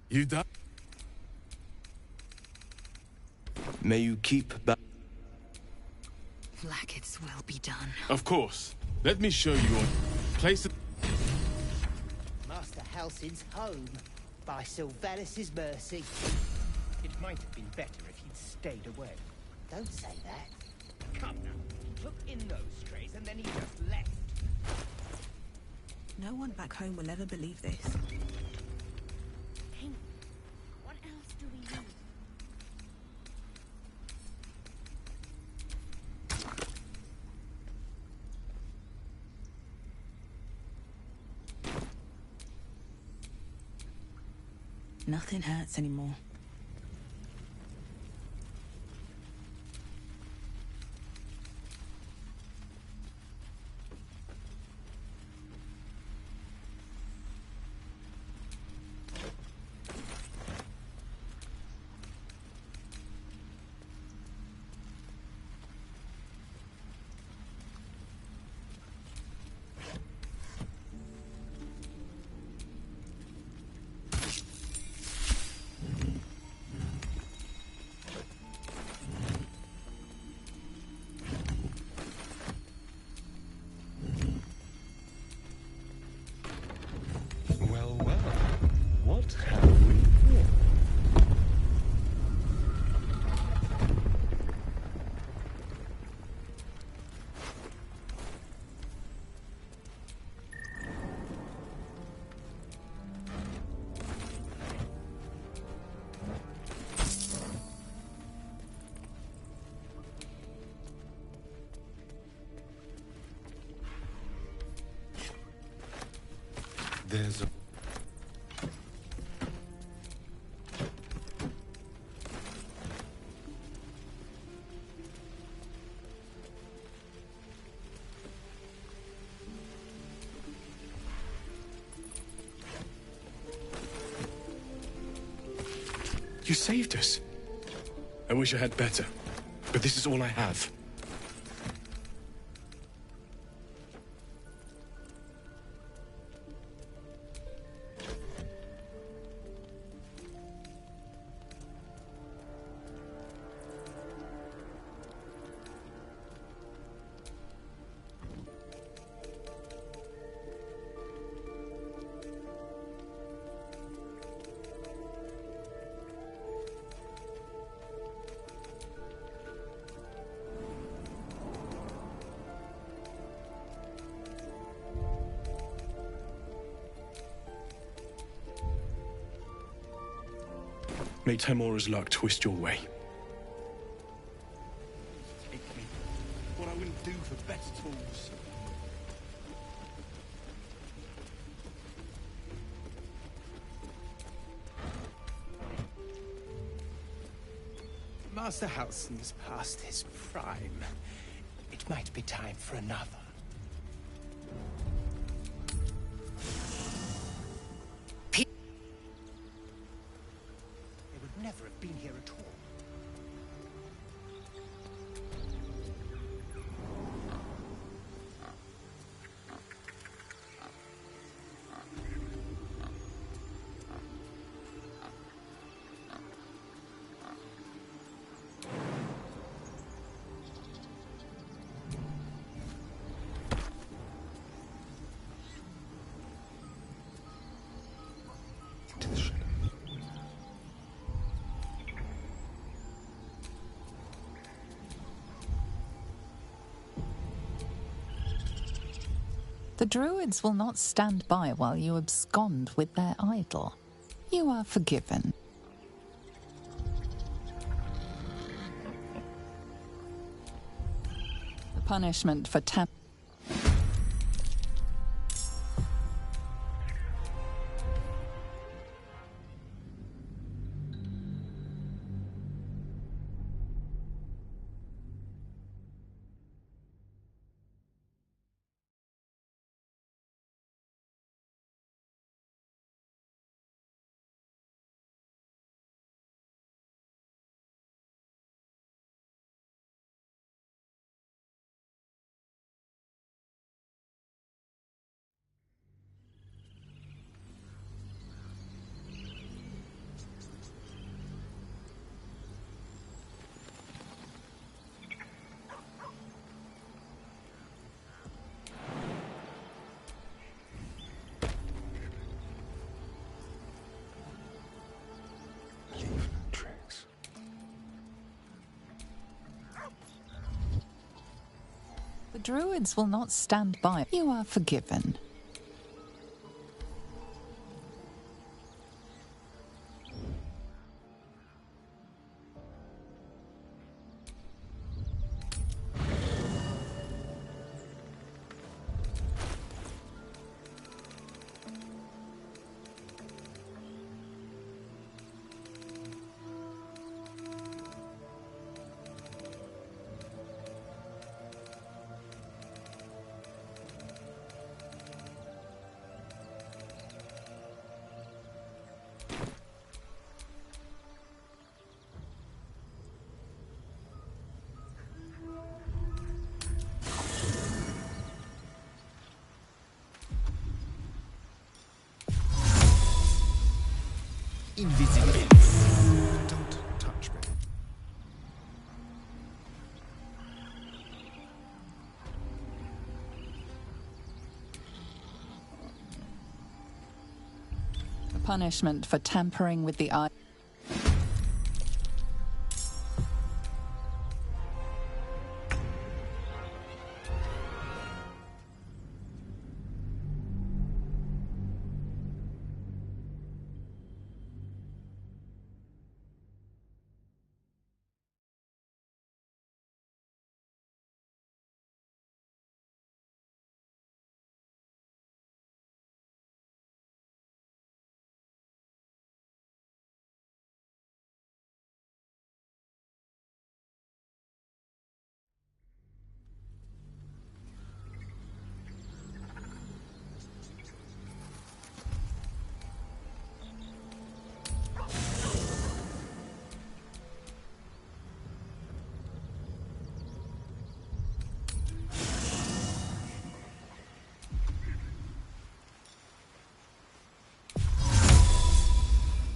Speaker 19: You done?
Speaker 21: May you keep back.
Speaker 3: Blackets will be done.
Speaker 19: Of course. Let me show you a place.
Speaker 6: Master Halsin's home, by Sylvanas' mercy.
Speaker 22: It might have been better if he'd stayed away.
Speaker 6: Don't say that.
Speaker 22: Come now. He took in those strays and then he just left.
Speaker 4: No one back home will ever believe this.
Speaker 14: What else do we need?
Speaker 4: Nothing hurts anymore.
Speaker 5: Well, well. What have we here? There's a...
Speaker 9: You saved us. I wish I had better, but this is all I have. May Tamora's luck twist your way.
Speaker 5: Take me. What I wouldn't do for better tools.
Speaker 22: Master Halsin's past his prime. It might be time for another. They would never have been here at all.
Speaker 8: The druids will not stand by while you abscond with their idol. You are forgiven. The punishment for The druids will not stand by. You are forgiven.
Speaker 17: Invisibility. Don't touch me.
Speaker 8: The punishment for tampering with the eye.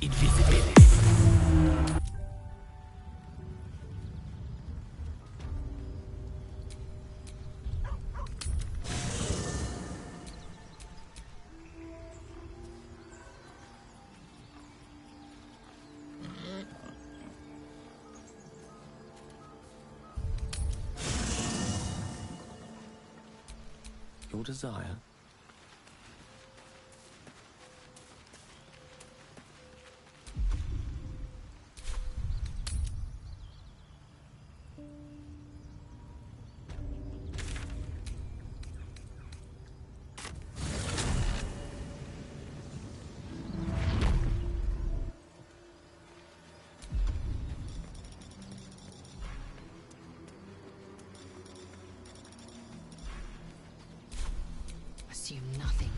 Speaker 6: invisibility.
Speaker 2: Your desire?
Speaker 7: Assume nothing.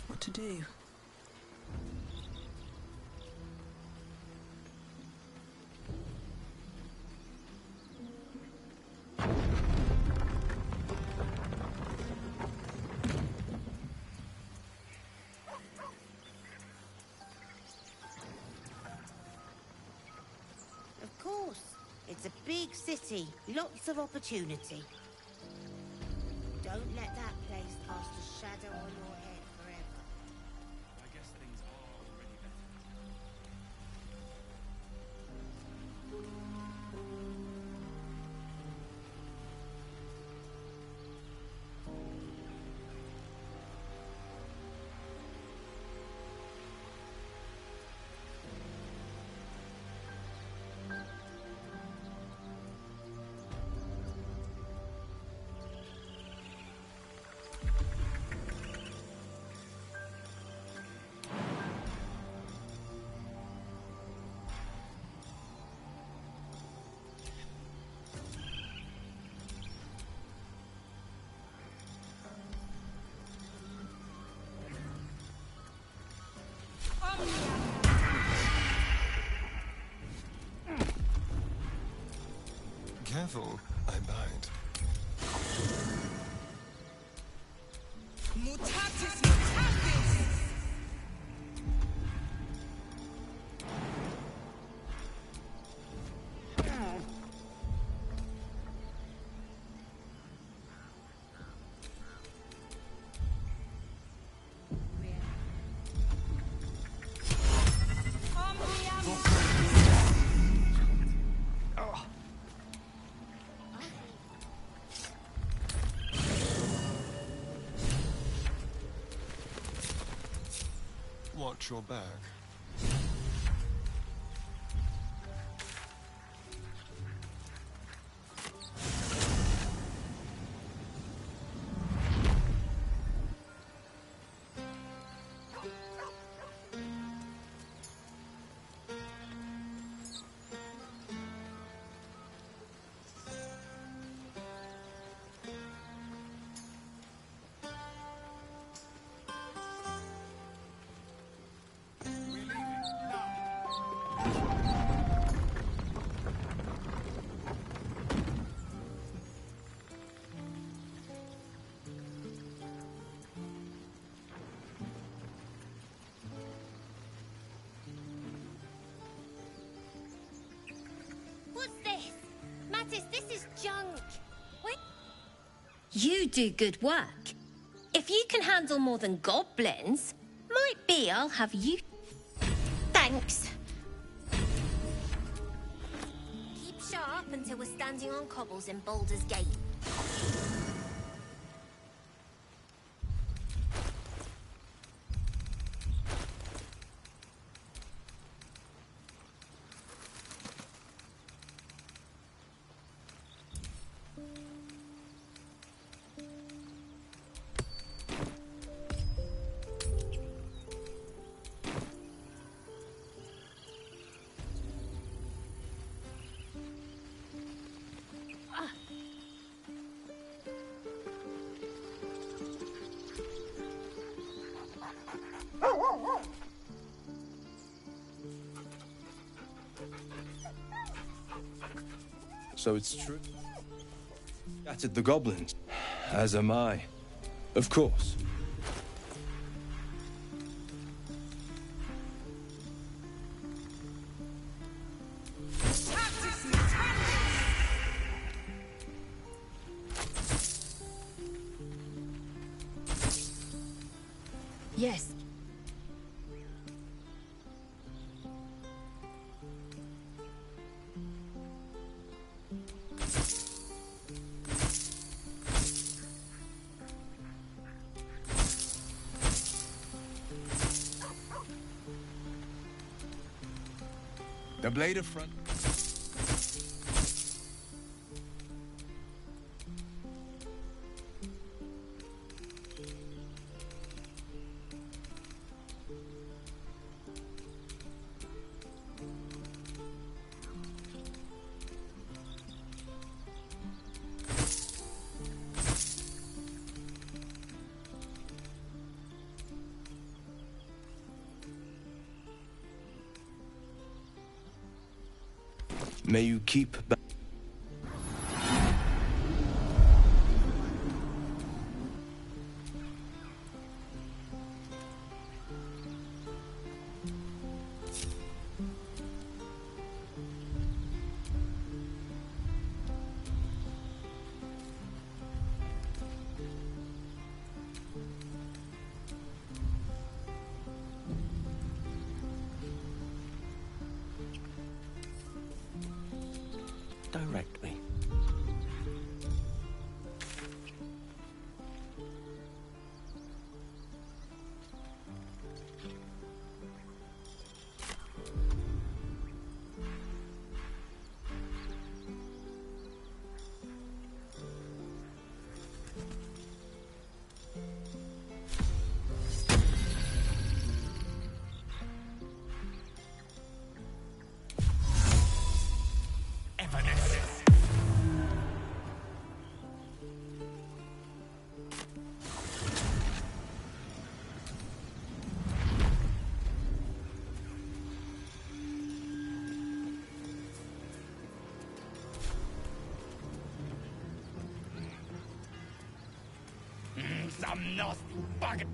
Speaker 10: What to do?
Speaker 12: Of course. It's a big city. Lots of opportunity. Don't let that place cast a shadow on your head forever.
Speaker 2: I guess things are already better.
Speaker 5: Careful, I bite.
Speaker 15: Mutatis mutandis!
Speaker 5: Watch your back.
Speaker 12: What's this? Mattis, this is junk. Wait.
Speaker 11: You do good work. If you can handle more than goblins, might be I'll have you. Thanks.
Speaker 12: Keep sharp until we're standing on cobbles in Baldur's Gate.
Speaker 21: So it's true. Scattered the goblins. As am I. Of course.
Speaker 7: Yes.
Speaker 17: The blade of front.
Speaker 21: May you keep back.
Speaker 22: Direct me.
Speaker 6: Some nasty bugger.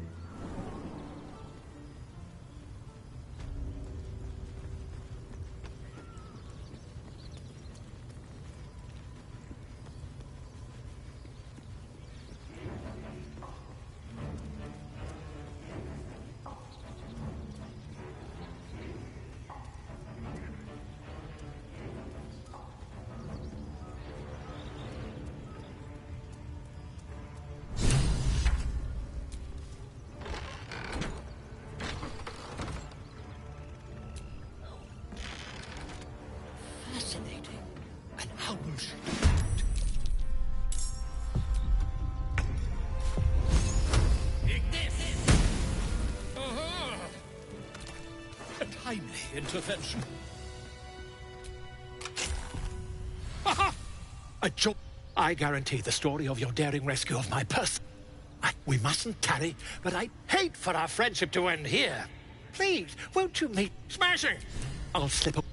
Speaker 6: Fascinating. An owl
Speaker 13: A timely intervention. Aha! A job. I guarantee the story of your daring rescue of my person. We mustn't tarry, but I'd hate for our friendship to end here. Please, won't you meet? Smashing! I'll slip up.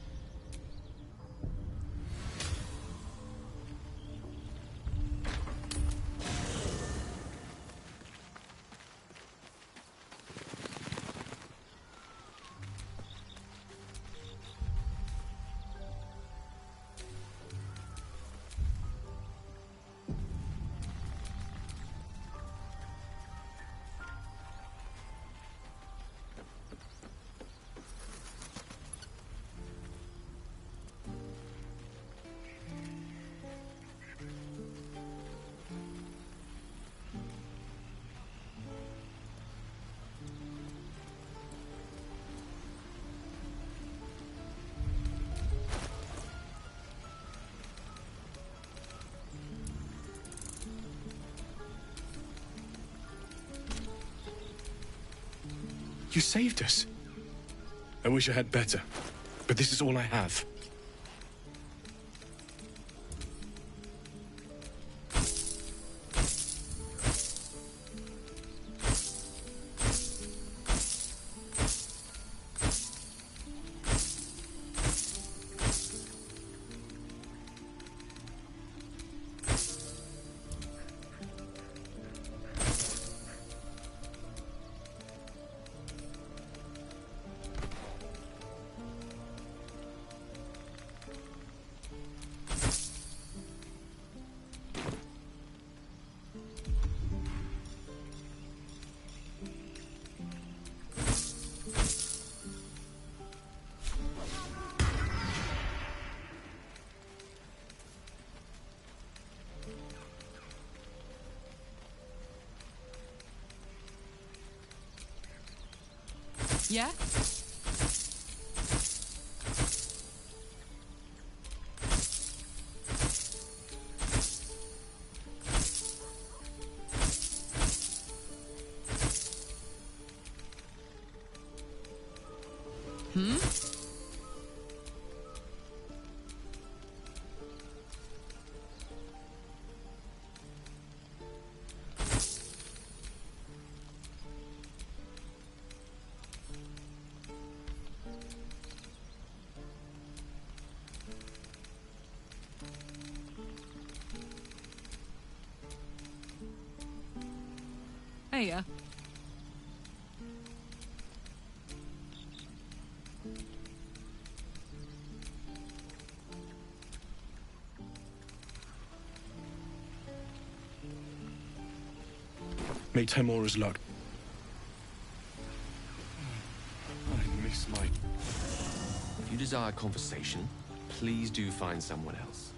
Speaker 9: You saved us. I wish I had better, but this is all I have.
Speaker 15: Yeah? Hmm? Hiya.
Speaker 9: May Temora's luck. I miss my...
Speaker 2: If you desire conversation, please do find someone else.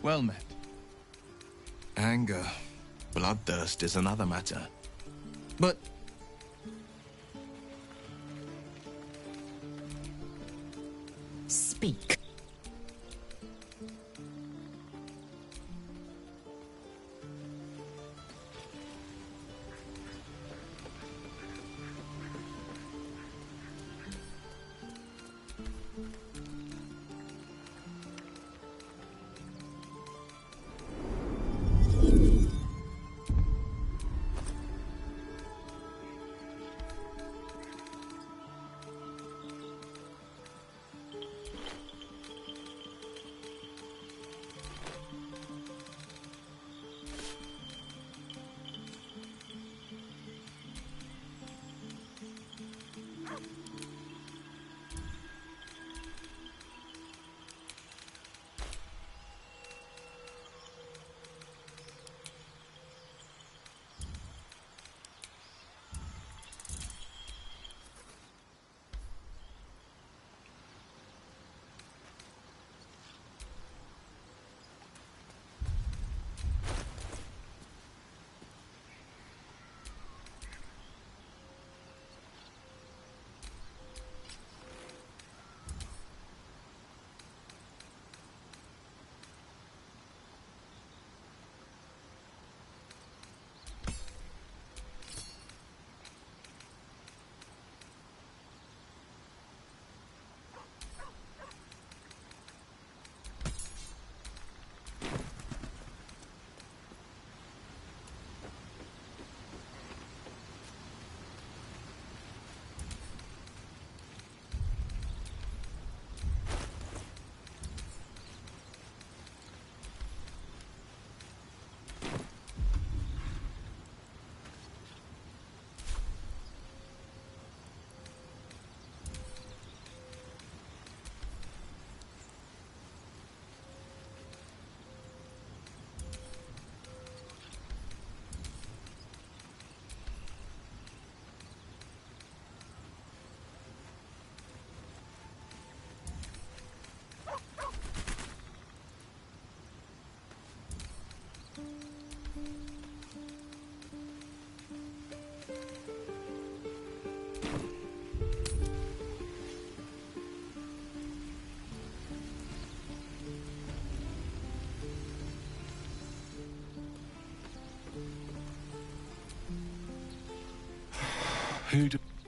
Speaker 17: Well met. Anger, bloodthirst is another matter. But...
Speaker 7: Speak.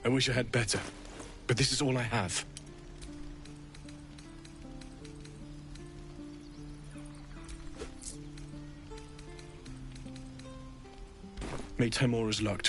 Speaker 9: I wish I had better, but this is all I have. May Temora's luck.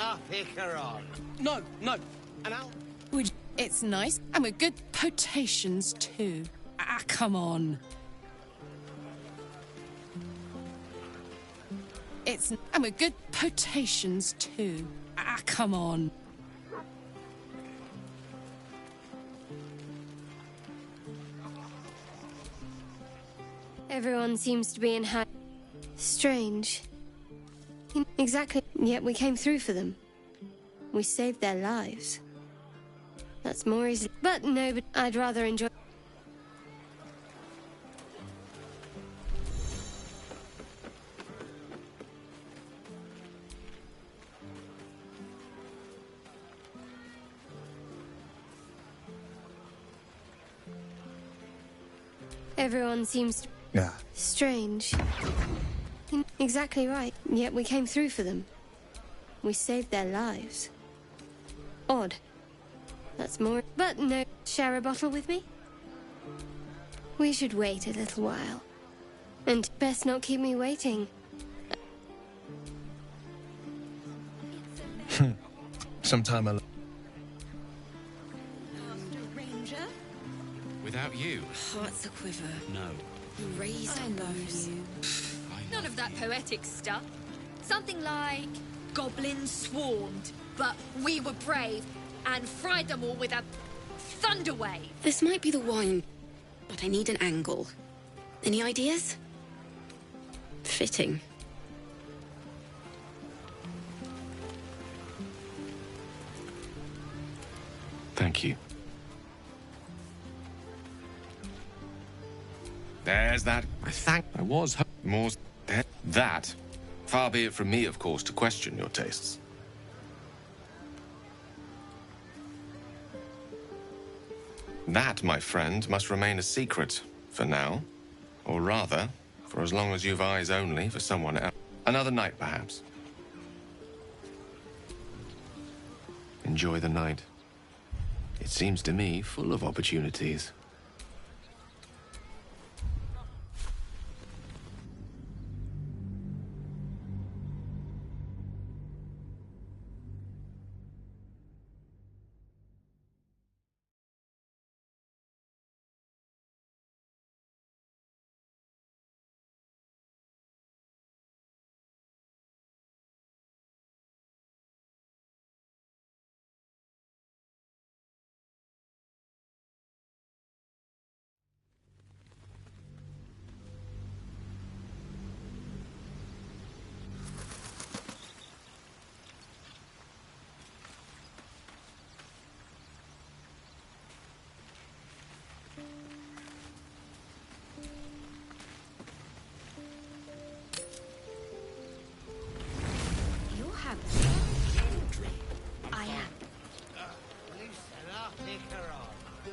Speaker 6: I'll pick her on.
Speaker 15: No, no. And I'll... It's nice. And with good potations, too. Ah, come on. And with good potations, too. Ah, come on.
Speaker 1: Everyone seems to be in strange. Exactly. Yet we came through for them. We saved their lives. That's more easy. But no, but I'd rather enjoy... Everyone seems to...
Speaker 17: Yeah.
Speaker 1: Strange. Exactly right. Yet we came through for them. We saved their lives. Odd. That's more... But no... Share a bottle with me? We should wait a little while. And best not keep me waiting.
Speaker 17: Sometime alone.
Speaker 2: Without you.
Speaker 16: Hearts a quiver.
Speaker 2: No.
Speaker 16: Raise
Speaker 14: I love you. None of that poetic stuff. Something like goblins swarmed, but we were brave and fried them all with a thunder wave.
Speaker 16: This might be the wine, but I need an angle. Any ideas? Fitting.
Speaker 2: Thank you. There's that. I was more that. Far be it from me, of course, to question your tastes. That, my friend, must remain a secret for now. Or rather, for as long as you've eyes only for someone else. Another night, perhaps. Enjoy the night. It seems to me full of opportunities.
Speaker 1: I am.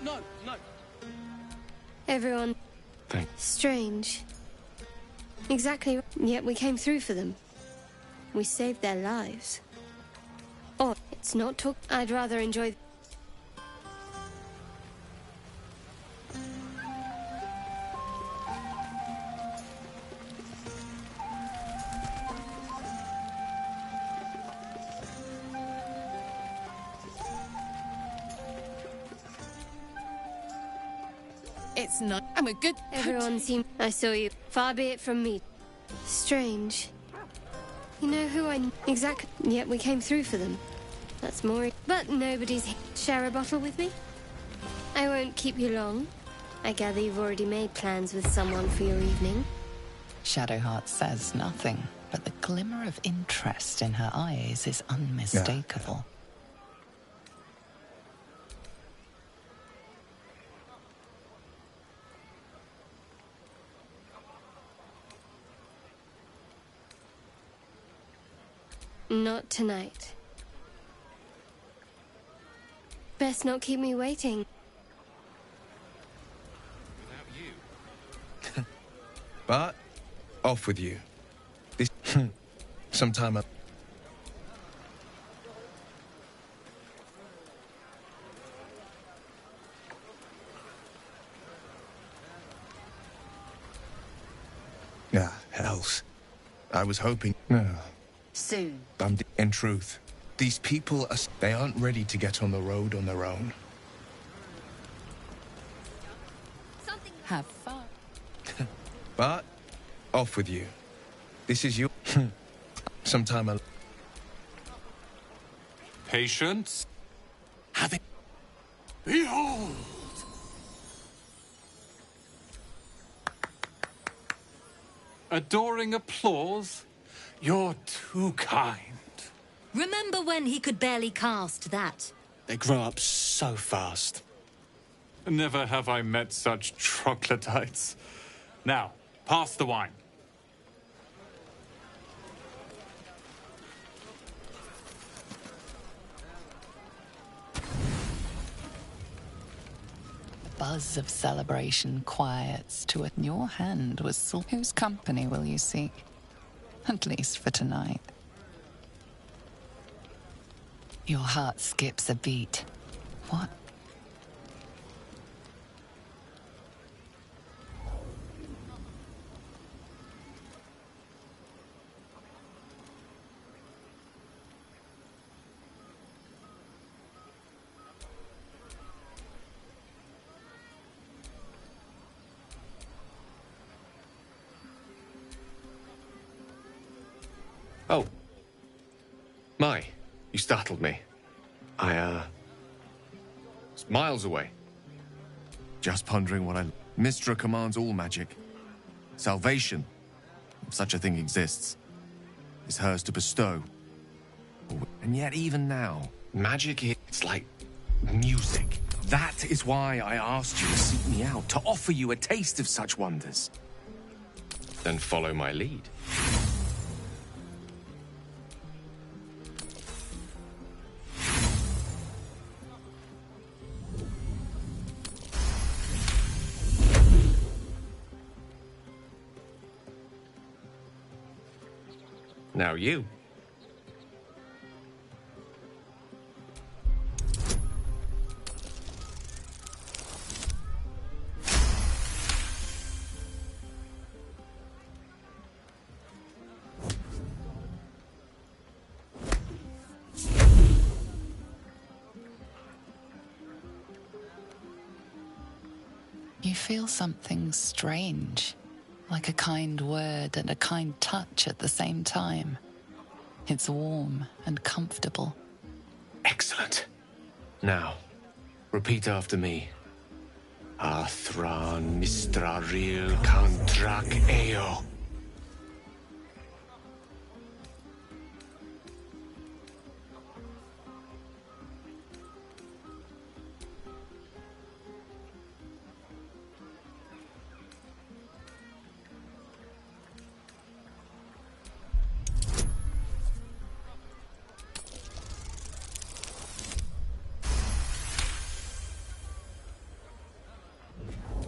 Speaker 15: No, no.
Speaker 1: Everyone...
Speaker 2: Thanks.
Speaker 1: Strange. Exactly. Yet we came through for them. We saved their lives. Or, it's not talk... I'd rather enjoy...
Speaker 15: It's not. I'm a good...
Speaker 1: Everyone seemed... I saw you. Far be it from me. Strange. You know who I... Exactly. Yet we came through for them. That's more... But nobody's... Share a bottle with me? I won't keep you long. I gather you've already made plans with someone for your evening.
Speaker 8: Shadowheart says nothing, but the glimmer of interest in her eyes is unmistakable.
Speaker 1: Not tonight. Best not keep me waiting.
Speaker 2: Without you.
Speaker 17: But, off with you. This... sometime... hells. I was hoping... No.
Speaker 7: Soon.
Speaker 17: In truth, These people are... They aren't ready to get on the road on their own.
Speaker 3: Have fun.
Speaker 17: But, off with you. This is your... Sometime I'll...
Speaker 19: Patience.
Speaker 9: Having... Behold!
Speaker 19: Adoring applause?
Speaker 9: You're too kind.
Speaker 11: Remember when he could barely cast that?
Speaker 22: They grow up so fast.
Speaker 19: Never have I met such troglodytes. Now, pass the wine.
Speaker 8: Buzz of celebration quiets to it. Your hand was still... Whose company will you seek? At least for tonight. Your heart skips a beat. What?
Speaker 2: Oh. My, you startled me. I, was miles away. Just pondering what I... Mystra commands all magic. Salvation, if such a thing exists, is hers to bestow. And yet, even now, magic, it's like music. That is why I asked you to seek me out, to offer you a taste of such wonders. Then follow my lead. Now you.
Speaker 8: You feel something strange, like a kind word and a kind touch at the same time. It's warm and comfortable.
Speaker 2: Excellent. Now, repeat after me. Athran mistraril kantrak eo.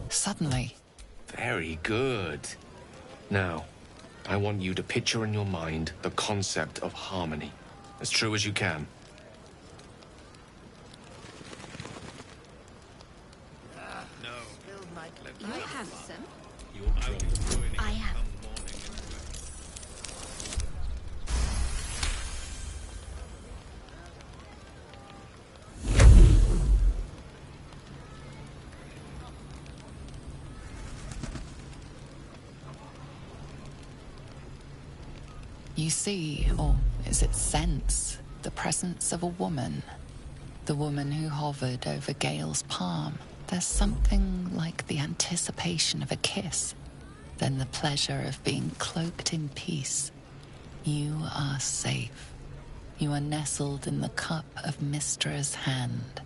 Speaker 8: Suddenly.
Speaker 2: Very good. Now, I want you to picture in your mind the concept of harmony, as true as you can.
Speaker 11: No. You have some?
Speaker 14: I have.
Speaker 8: You see, or is it sense, the presence of a woman. The woman who hovered over Gale's palm. There's something like the anticipation of a kiss, then the pleasure of being cloaked in peace. You are safe. You are nestled in the cup of Mystra's hand.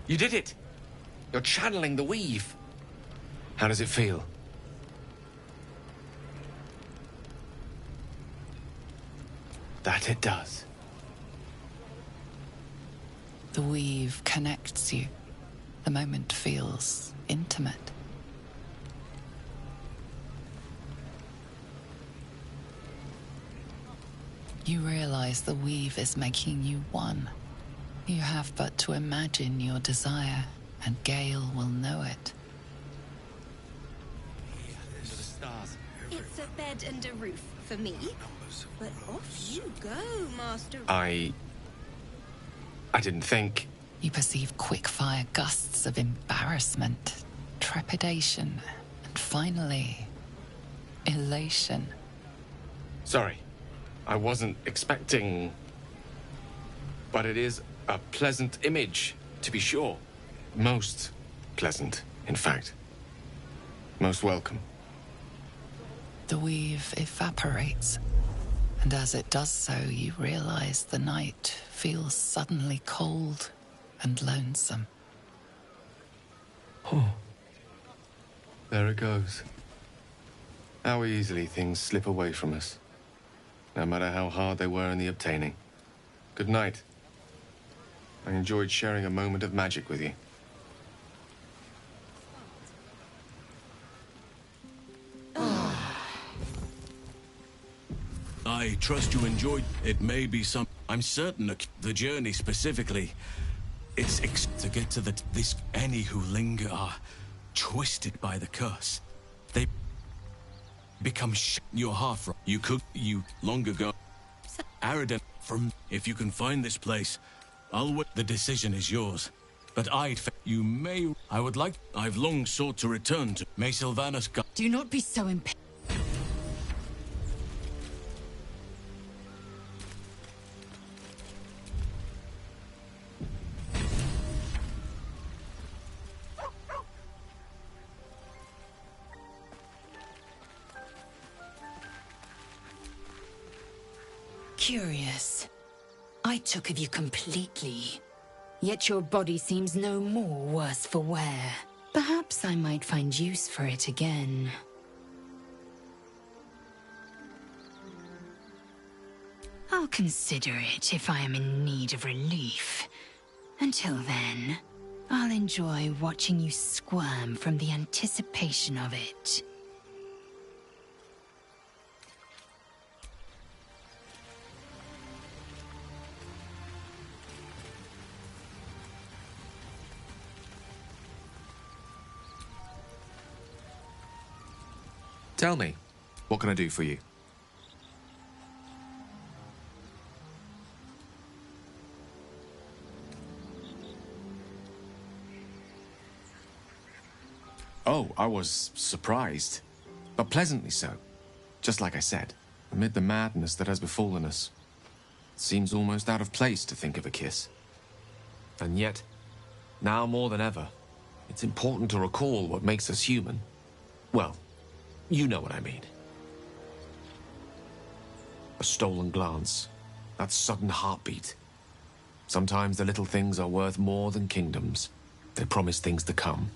Speaker 2: You did it! You're channeling the weave. How does it feel? That it does.
Speaker 8: The weave connects you. The moment feels intimate. You realize the weave is making you one. You have but to imagine your desire, and Gale will know it.
Speaker 14: It's a bed and a roof for me. But off you go, Master.
Speaker 2: I didn't think.
Speaker 8: You perceive quick-fire gusts of embarrassment, trepidation, and finally, elation.
Speaker 2: Sorry, I wasn't expecting. But it is a pleasant image, to be sure. Most pleasant, in fact. Most welcome.
Speaker 8: The weave evaporates, and as it does so, you realize the night feels suddenly cold and lonesome.
Speaker 2: Oh. There it goes. How easily things slip away from us, no matter how hard they were in the obtaining. Good night. I enjoyed sharing a moment of magic with you.
Speaker 18: I trust you enjoyed. It may be some. I'm certain the journey specifically. It's to get to this. Any who linger are twisted by the curse. They become your heart from. You long ago. Aradan from. If you can find this place, I'll wait. The decision is yours. But you may. I would like. I've long sought to return to. May Sylvanas.
Speaker 3: Do not be so impatient.
Speaker 7: Curious. I took of you completely. Yet your body seems no more worse for wear. Perhaps I might find use for it again. I'll consider it if I am in need of relief. Until then, I'll enjoy watching you squirm from the anticipation of it.
Speaker 2: Tell me, what can I do for you? Oh, I was surprised, but pleasantly so. Just like I said, amid the madness that has befallen us, it seems almost out of place to think of a kiss. And yet, now more than ever, it's important to recall what makes us human. Well, you know what I mean. A stolen glance, that sudden heartbeat. Sometimes the little things are worth more than kingdoms. They promise things to come.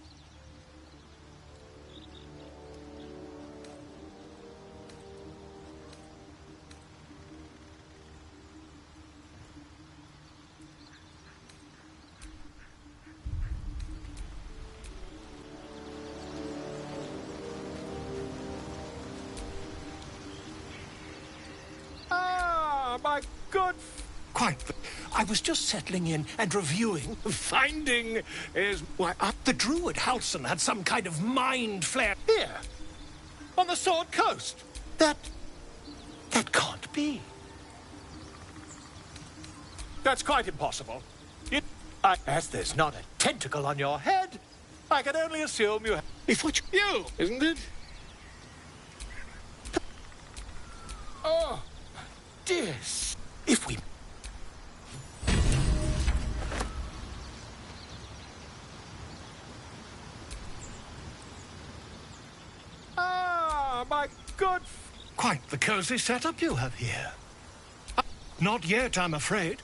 Speaker 13: My good... Quite. I was just settling in and reviewing. Finding is... Why, the druid Halson had some kind of mind flare here. On the Sword Coast. That can't be. That's quite impossible. As there's not a tentacle on your head, I can only assume you... It's what you... Isn't it? Oh... Dear, if we... My good... Quite the cozy setup you have here. Not yet, I'm afraid.